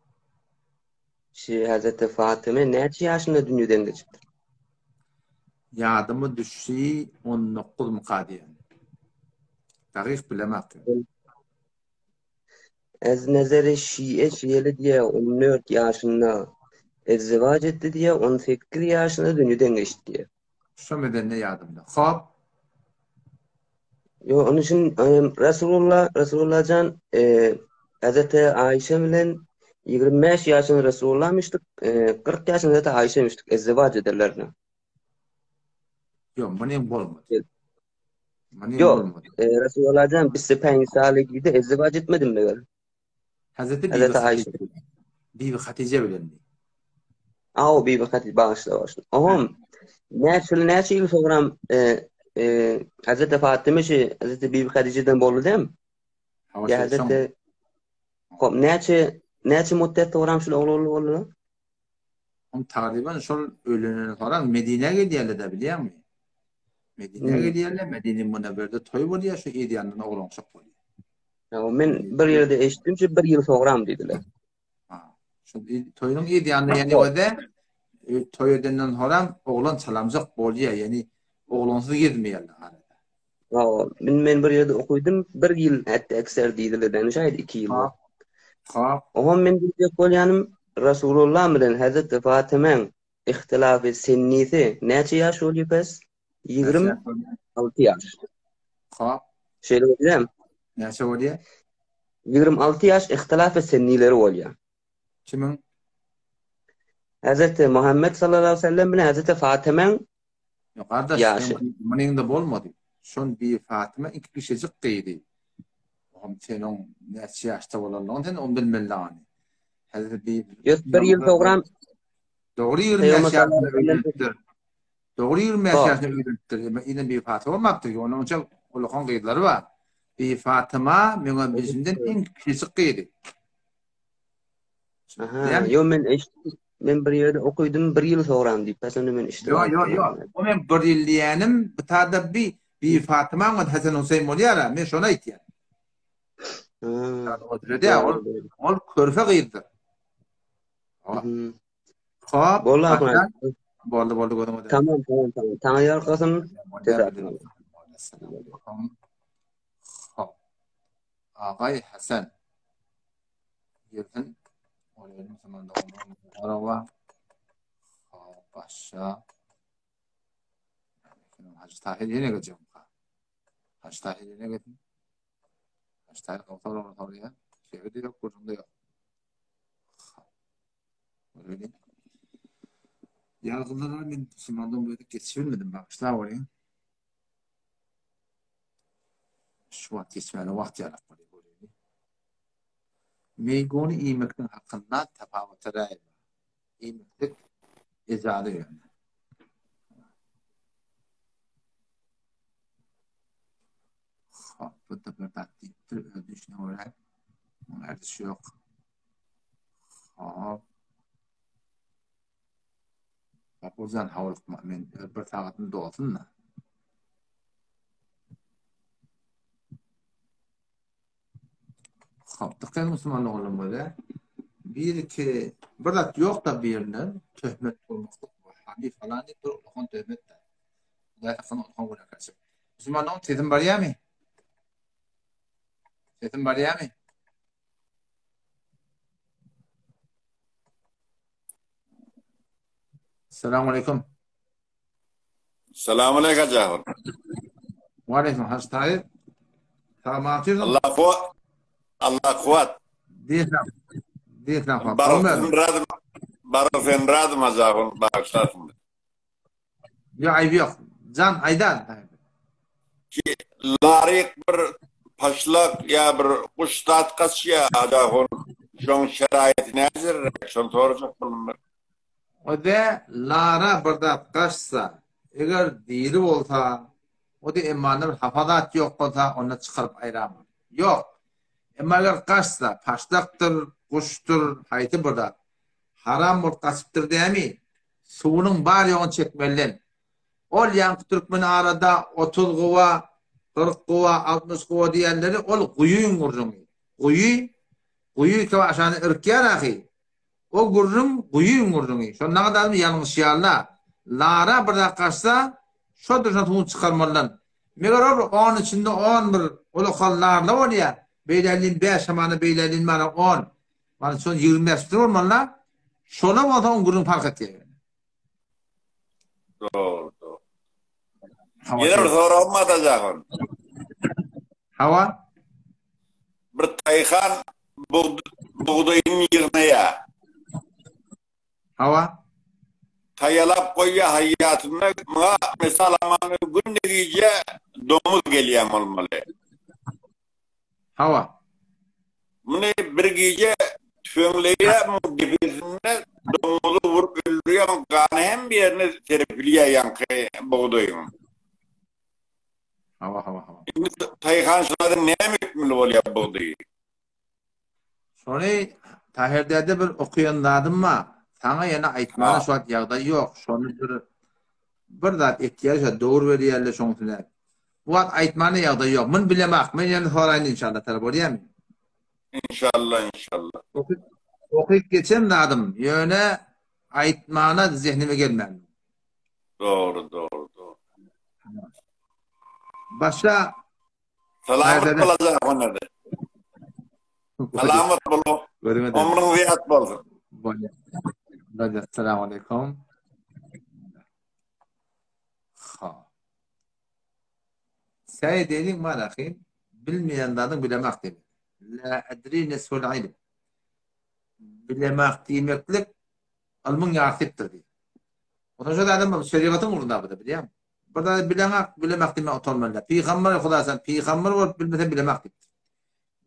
Hazreti Fatime näçe ýaşynda dünýeden geçipdir? Ýadymy düşýi 19 mukadiyen. Tarih bilemek. Ez nezeri şieli diye 14 ýaşynda ezdivaç etdi diye 18 ýaşynda dünýeden geçdi diye. Şu medenine yadımda. Hop. Yo, onun için Resulullah can Hazreti Ayşe bilen 25 ýaşynda Resulullah'mıştık, 40 ýaşynda da Ayşe'miştik, ezdivaç ederlerine. Yok, benim bolmadı. Yok, Resulullah can biz sepen salihiydi, ezdivaç etmedim mi? Hazreti Ayşe. Bibi Hatice bilendi. Aw, Bibi Hatice bağışla. Aham, näçe ýyl soňra Hazreti Fatime Hazreti Bibi Hatice'den boldy dem? Ya Hazreti hop näçe muddet soňra şol oglanly boldy? Taqriban şol ölenen sonra Medine'ye gidiyorlar da bilýärmi? Medine'ye gidiyorlar, Medine Münevver'de toy bolýar, şu ýerden oglan şok bolýar. Ya men bir ýerde eşitdim ki 1 ýyl soňram diýdiler. Ha, şu toyuň ýerden ýani öde toy edenden sonra oglan çalamjak bolýar, ýani oglansız gitmeýärler. Ya men bir ýerde okuydum, 1 ýyl hatda ekser diýdiler, şaýat 2 ýyl. Ha. Oha men diýip bolýanym Resulullah bilen Hazreti Fatime'nin ihtilafı sennisi neçe yaş oluyor pes? 26 yaş. Ha. Şöyle diyeyim. Neçe oluyor? 26 yaş ihtilafı sennileri oluyor. Kimin? Hazreti Muhammed sallallahu aleyhi ve sellem bilen Hazreti Fatime'nin Yok kardeş, bunun da bolmadı. Şon bir Fatime iki kişicik kıydı. Senin neçe yaşta olanların sen onu bilmeliğini. Hazreti bir yıl program doğru 20 yaşında öldürdü. Doğru 20 yaşında öldürdü. Yine bir Fatime olmaktır. Onun için Allah'ın kıyıları var. Bir Fatıma mümin bizimden en kişicik kıydı. Aha, yo men bir yerde okudum, bir yıl program deyip pasını men işte. Yo. O men bir yıl diyenim, bitada bir Fatıma mı Hasan Hüseyin Moliyara, men şuna aytıyam. Ol körfe kıyırdı. Hop. Boldu. Tamam. Tanıyar kızım. Hop. Ağay Hasan. Yerden oraya zamanda onu araba. Başa. Hacı Tahir yine gideceğim. Hacı Tahir yine gidin. Hacı Tahir oraya. Şehirde yok, kurumda yok. Öyle. Yargılara ben Müslümanlığın böyle geçirilmedim bakışlar oraya. Şu vakit geçmeli vakti yarak var. Meygonu iymekten hakkında tefavata rayma. İymeklik ezalı yönü. Bu da bir taktiktir. Düşüne olarak. Ertesi yok. Bak o zaman havalık mümin bir tağatını doğalsın da. Tıkayın Müslümanlık olun böyle. Bir ki, burada yok da birinin töhmet olmaklık bu. Hami falan değil, dur okan töhmet de. Uday takın okan buna karşı. Müslümanlığın tetin var ya mı? Tetin var ya mı? Selamun Aleyküm. Selamun Aleyküm Cahur. Ve Aleyküm. Hacı Tahir. Tamam atıyordun. Allah kuvat. Diyetna. Barı fenradım Cahur. Bağışlasın. Yok ayıp yok. Can aydan. Ki larik bir paşlak ya bir kuştat kasya Cahur. Şon şerayeti nezir. Şon soracak bulunur. O da lara birdat kaçsa, eğer diri olsa, o da emanı hafadat yok olsa onu çıkarıp ayıramır. Yok. Ama eğer kaçsa, paşlaktır, kuştur, hayti birdat. Haram bol kasıptır değil mi? Suunun bar yoğun çekmeliyin. Ol yankı Türkmen arada 30 kuva, 40 kuva, 60 kuva diyenleri ol kuyuyun kurduğunu. Kuyu ki aşağıda ırkıya rakı. O gurrum kuyuyun kurduğunu. Şondan kadar mı yanlış yağla? Lara burada kaçsa, şu dışına çıkarmalılar. Meğer onun içinde 11 ulukallarla var ya, beylerliğin 5 zamanı beylerliğin bana 10. Bana son 25 olmalılar. Şona olsa 10 gurrum fark ediyor. Doğru. Yine bir soru olmadı Cahur. Hava? Bir tayhan buğdayın yerine ya. Hava? Tayalap koyya hayatımda mesela gün negice domuz geliyem olmalı. Hava? Bunu bir gece tüfengleye müdefisinde domuzu vurup öldürüyor. Kanı hem bir yerine serpiliyor yankı buğdayın. Hava. Şimdi Tayhan şurada ne hükmülü oluyor buğdayı? Sonra Tahir'de bir okuyanladım mı? Sana yine aytmana şu an yağda yok. Şonu bir da ihtiyaç doğru veriyorlar şonsular. Bu at aytmana yağda yok. Mun bilemek. Men yani sorayın inşallah taraf oluyor mu? İnşallah. Okuyup geçen ladım. Yöne aytmana zihnime gelmem. Doğru. Başka Selamet olacak onlarda. Selamet olun. Ömrün ziyat olsun. Böyle. Selamun aleyküm. Sen dedin var akıyım. Bilmeyenlerden bilemek demek. La adri nesul ilim. Bilemek demeklik ilmin yartıptır diye. Onun için adam şeriatın uğrunda bu da biliyor musun? Burada bilemek demek oturmalı. Peygamber Khuda'san peygamber olup bilmesen bilemek demek.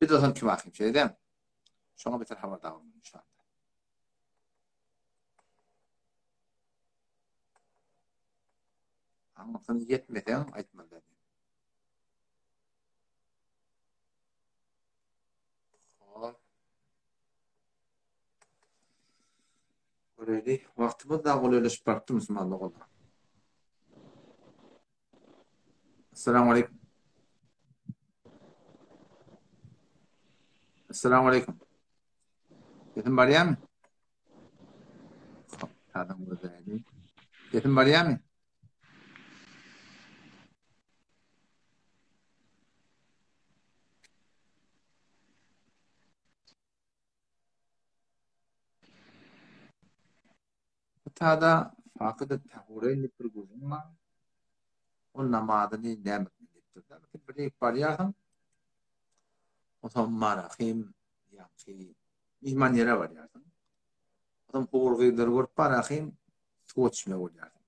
Bir de son kim akıyım şey değil mi? Şuna biter hava dağılır inşallah. Anlatın yetmeden aytmalı. Öyle vaktimiz daha kolay çıkarttı Müslümanlık olarak. Esselamu aleyküm. Esselamu aleyküm. Yetim bariye mi? Adam buradaydı. Yetim bariye mi? Tada fakıda tahurayla bir gözüm var. O namadını nimet millettirdi. Bir bariyahım. O zaman marahim yani ihman yere var yardım. O zaman uğurgıdır vurup barahim tuğuçma var yardım.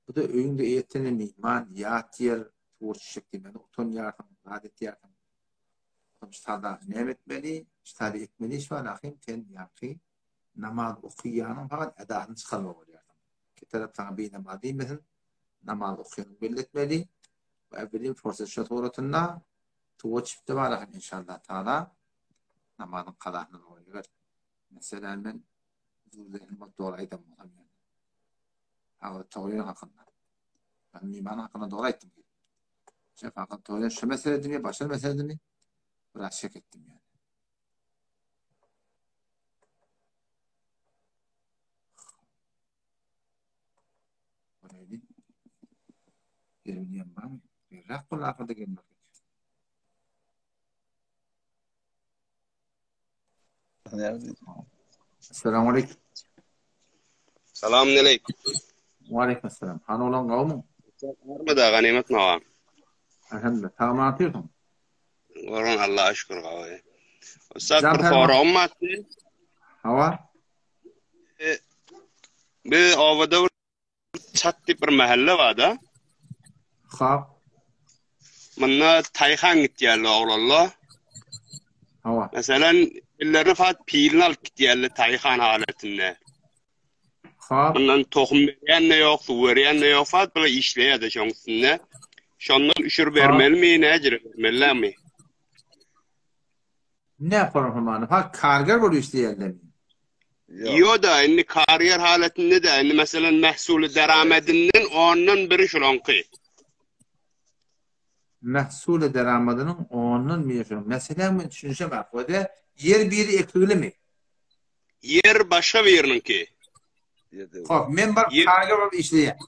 Bu da öğünde eğitinin ihman yat yer tuğuç şeklinde oton yardım, adet yardım. O zaman tada nimetmeli, tada etmeli şu barahim ten yani namaz okuyanın fakat edahını çıkarma var yardım. Ki taraftan bir namaz değil mesela namaz okuyanın belirtmeli ve evvelin fırsat şatoratında tuğuç da var inşallah Teala namazın kadahını oluyor. Mesela ben zihnimet dolaydım yani. Ama tağırın hakkında. Ben mimarın hakkında dolaydım. Şef hakkında tağırın şu meseledim ya başka meseledim mi? Biraz şek ettim yani. Öyle. Yerim var mı? Rak kul akılda gelmek. Esselamu aleyküm. Selamun aleyküm. Ve aleyküm selam. Han olan kavmu? Var mı da ganimet mi var? Elhamdülillah. Tamam atıyorsun. Varın Allah'a şükür kavayı. Ustad bir fora olmadı. Hava? Bir ovada çatlı bir mahalle var da. Hava? Bana Tayhan gittiğerli oğlallah. Hava? Mesela illerini fat pilini alıp gittiğerli Tayhan haletinde. Bundan tohum veren ne yok, su veren ne yok fat böyle işleye de şansında. Şondan üşür vermeli mi, necir vermeli mi? Ne yapalım hemen? Ha karger var işte yerler mi? Yo da inni kariyer haletinde de inni mesela mehsulü deramedinden onun biri şulankı. Mehsulü deramedinin onun biri şulankı. Mesela ben düşünüşe bak. O da yer biri ekili mi? Yer başka bir yerinki. Hop, men var kariyer olup işleyen.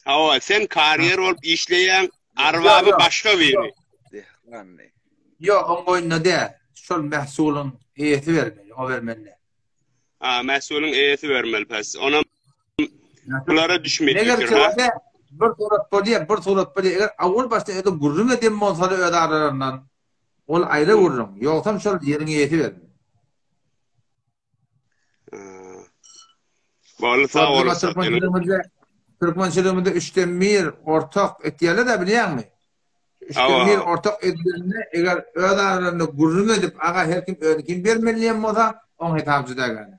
Hava, sen kariyer olup işleyen arvabı başka bir yeri. Yok, onun boyunca de şol mehsulün heyeti vermeli, o vermeli. Ha, mehsulün heyeti vermeli pes. Ona bunlara düşmedi. Neger ki o da bir surat boli, eğer avul başta öyle gurrun edem olsalı öyle ararından, ol ayrı gurrun. Yoksam şol yerin heyeti vermeli. Vallahi sağ olasın. Türkmençiliğimizde 3'ten 1 ortak etiyeli de biliyor musun? 3'ten 1 ortak etiyelini eğer öyle ararında gurrun edip ağa her kim öyle kim vermeliyen olsa on hitapçı da gani.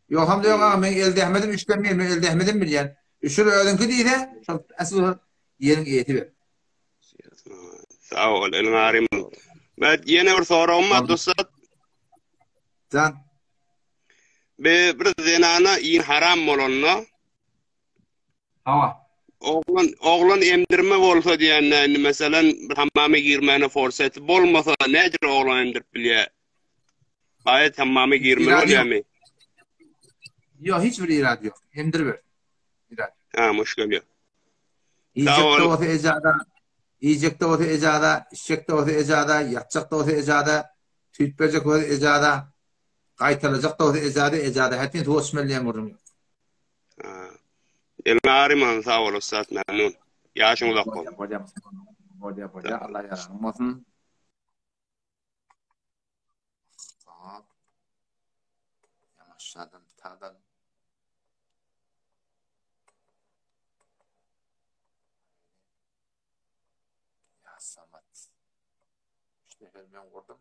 Yoksam diyor ağa ben elde etmedim 3'ten 1 ben elde etmedim bilen. Üçür öğrenki değil de asıl yerin heyeti ver. Sağ ol elin arim. Ben yine bir soru olmadı dostlar. Can. Bir zinana in haram olanla. Hava. Oğlan emdirme olsa diyenler mesela hammama girmene fırsatı olmasa nedir oğlan emdirip bile? Bayet hammama girme oluyor mu? Yok hiçbir irade yok. Emdir ver. İrade. Ha müşkül yok. Yiyecekte olsa ecada, yiyecekte olsa ecada, içecekte olsa ecada, yatacakta olsa ecada, tüyüt verecek olsa ecada. Qaytaracak da ecade hatin tu osmelliyen vurum. Elmari man sağ ol Ustad memnun. Yaşın uzak ol. Boya Allah yaranmasın. Yamaşadan tadan. Ya Samat. İşte ben vurdum.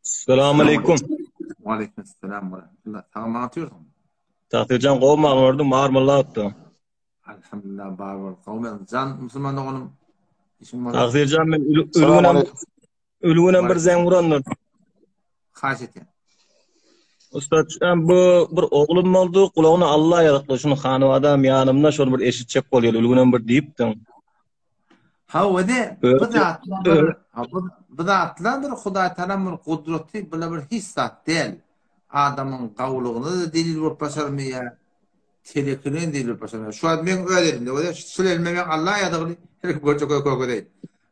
Selamun aleyküm. Aleyküm selam ve rahmetullah. Tamam atıyorsun. Takdircan kovma gördüm marmalla attı. Elhamdülillah bağır. Kavmen can Müslüman oğlum. Takdircan ben ölüğüne bir zen vuranlar. Kaç etin? Ustad bu bir oğlum oldu. Kulağına Allah yaratlı. Şunu hanım adam yanımda şunu bir eşitçek oluyor. Ölüğüne bir deyiptin. Ha ve de bu da atlandır Huday Teala'nın kudreti böyle bir hissat değil. Adamın kavluğunu da delil vurup başarmaya, telekinin delil vurup başarmaya. Şu an ben öyle dedim de o da Süleyman Allah yadığını her görçe koy değil.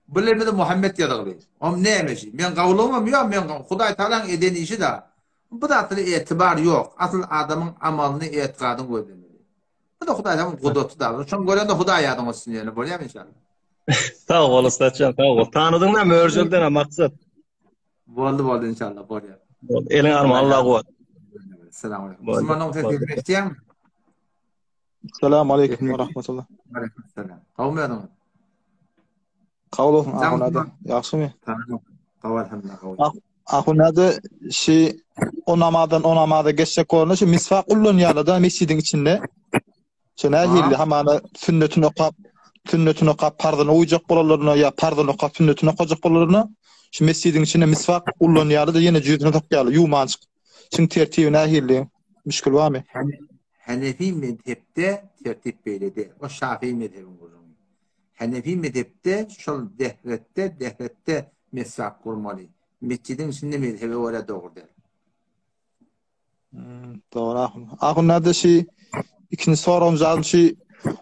Böyle bir de Muhammed yadığını. Om neymiş? Ben kavluğum yok. Ben Huday Teala'nın edeni işi de. Bu da atlı itibar yok. Asıl adamın amalını etikadını koydum. Bu da Huday Teala'nın kudreti da. Şu an gören de Huday yadığını olsun yani. Böyle mi inşallah? Sağ ol Ustadcan, sağ ol. Tanıdın mı mörcülden maksat? Oldu inşallah. Böyle. Elin arma Allah kuvat. Selamun aleyküm. Müslümanın tezgahını isteyen mi? Selamun aleyküm ve rahmetullah. Aleyküm selam. Kavmi adamı. Kavlu ahunada. Yaxşı mı? Tamam. Elhamdülillah. Ahunada o namada geçecek olana misvak kullanıyorlar da mescidin içinde. Şuna hilli hamana sünnetini okap pardon uyacak bolalarına ya pardon okap sünnetini okacak bolalarına şu mescidin içinde misvak kullanıyorlar da yine cüzdünü takıyorlar yumançık. Şimdi tertibine hilli müşkül var mı? Hanefi mezhepte tertip beyledi. O Şafii mezhebin kurduğu. Hanefi mezhepte şol dehrette misvak kurmalı. Mescidin içinde mezhebi öyle doğru der. Doğru. Ahunada ikinci sorum zaten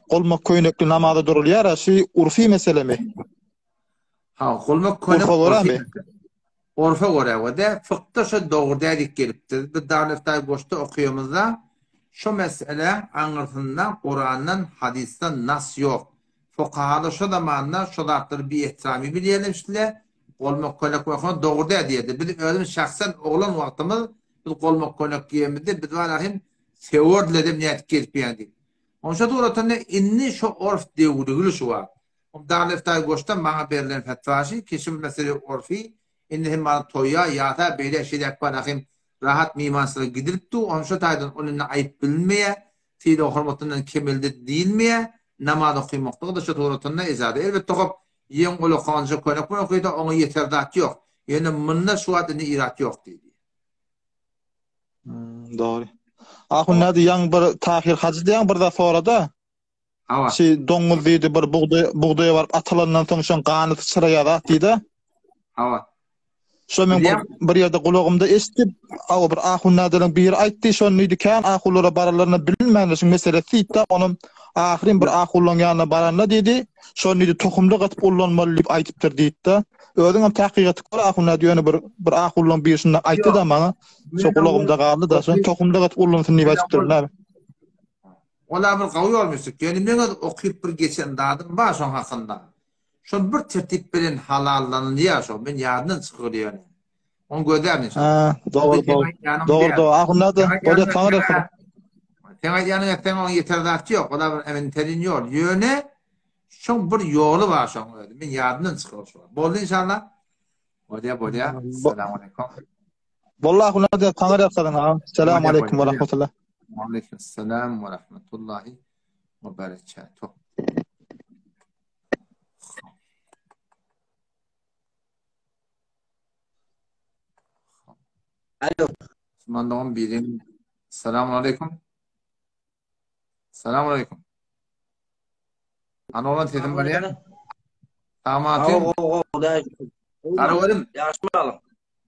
Olmak köynekli namazda duruluyor ya urfi mesele mi? Ha, olmak köynekli urfa göre ve de fıkta şu doğru dedik gelipti. Bir darleftay boşta okuyumuzda şu mesele anlatından Kur'an'dan hadisten nas yok. Fuqahada şu zamanlar şolartları bir ihtirami bileyelim işte. Olmak köynekli doğru dedi. Biz özüm şahsen oğlan vaktimiz biz olmak köynekli yemedi. Biz varahim sevordledim niyet gelip yani. Onşa doğrudan inni şu orf devrilişi şu var. Darleftay goştan bana verilen fetvası kesin mesele orfi inni hem bana toya yata böyle şeyler bakayım rahat mimansıra gidilipti. Onşa taydan onunla ayıp bilmeye, fiili hürmetinden kemilde değilmeye, namazı kıymakta da şu doğrudan izade. Elbette ki yen olu kanca koynak okuydu ona yeterdat yok. Yani mınna şu adını irat yok dedi. Doğru. Ahunada yan bir tahir hacı diyen bir da sonra da doңuz deydi bir buğday var atalandan soň şoň gany sıraya deydi. Hawa. Şo men bir ýerde kulagymda eşitip, bir ahunadaň biri aýtdy, şonu diýdiken ahullara baralaryny bilmänler şu mesele diýdi. Onuň ahyrin bir ahullaň ýanyna baranda diýdi. Şonu diýdi tohumlyk atyp ullanmaly diýip aýtypdyr diýdi. Özüň hem tahqiqaty gör ahunada ýöne bir ahullaň bir şunda aýtdy da maňa. Şo kulagymda galdy da şonu tohumlyk atyp ullansyn diýip aýtypdyr. Ola bir gawy olmuşdyk. Yani men okuyup bir geçen dadım var şoň hakynda. Şol bir tertip bilen halallanýar şo. Men ýadydan çykyr ýöne. Onu gödämin. Doğru. Ahunada bolýar taňyr. Sen ýanyňa sen onu yeterdat ýok. Ola bir emintelin ýol. Ýöne şoň bir ýoly bar şoň. Men ýadydan çykyr şo. Boldy inşallah. Bolýar. Assalamu alaykum. Vallahi ahunada taňyr ýapsaň. Assalamu alaykum we rahmatullah. Aleyküm selam ve rahmetullahi ve berekatuh. Alo. Osmanlı'nın birim. Selamun aleyküm. Selamun aleyküm. Ana olan tedim var ya. Tamam atayım. Alo oğlum. Yaşmayalım.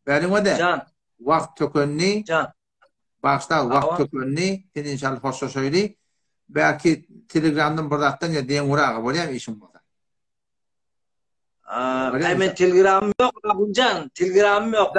Benim o da. Can. Vakt tökönni. Can. Başta vakt tökönni. Sen inşallah hoşça söyle. Belki Telegram'dan buradan ya diyen urağı. Böyle mi işim burada? Hemen telegramım yok. Ahuncan telegramım yok.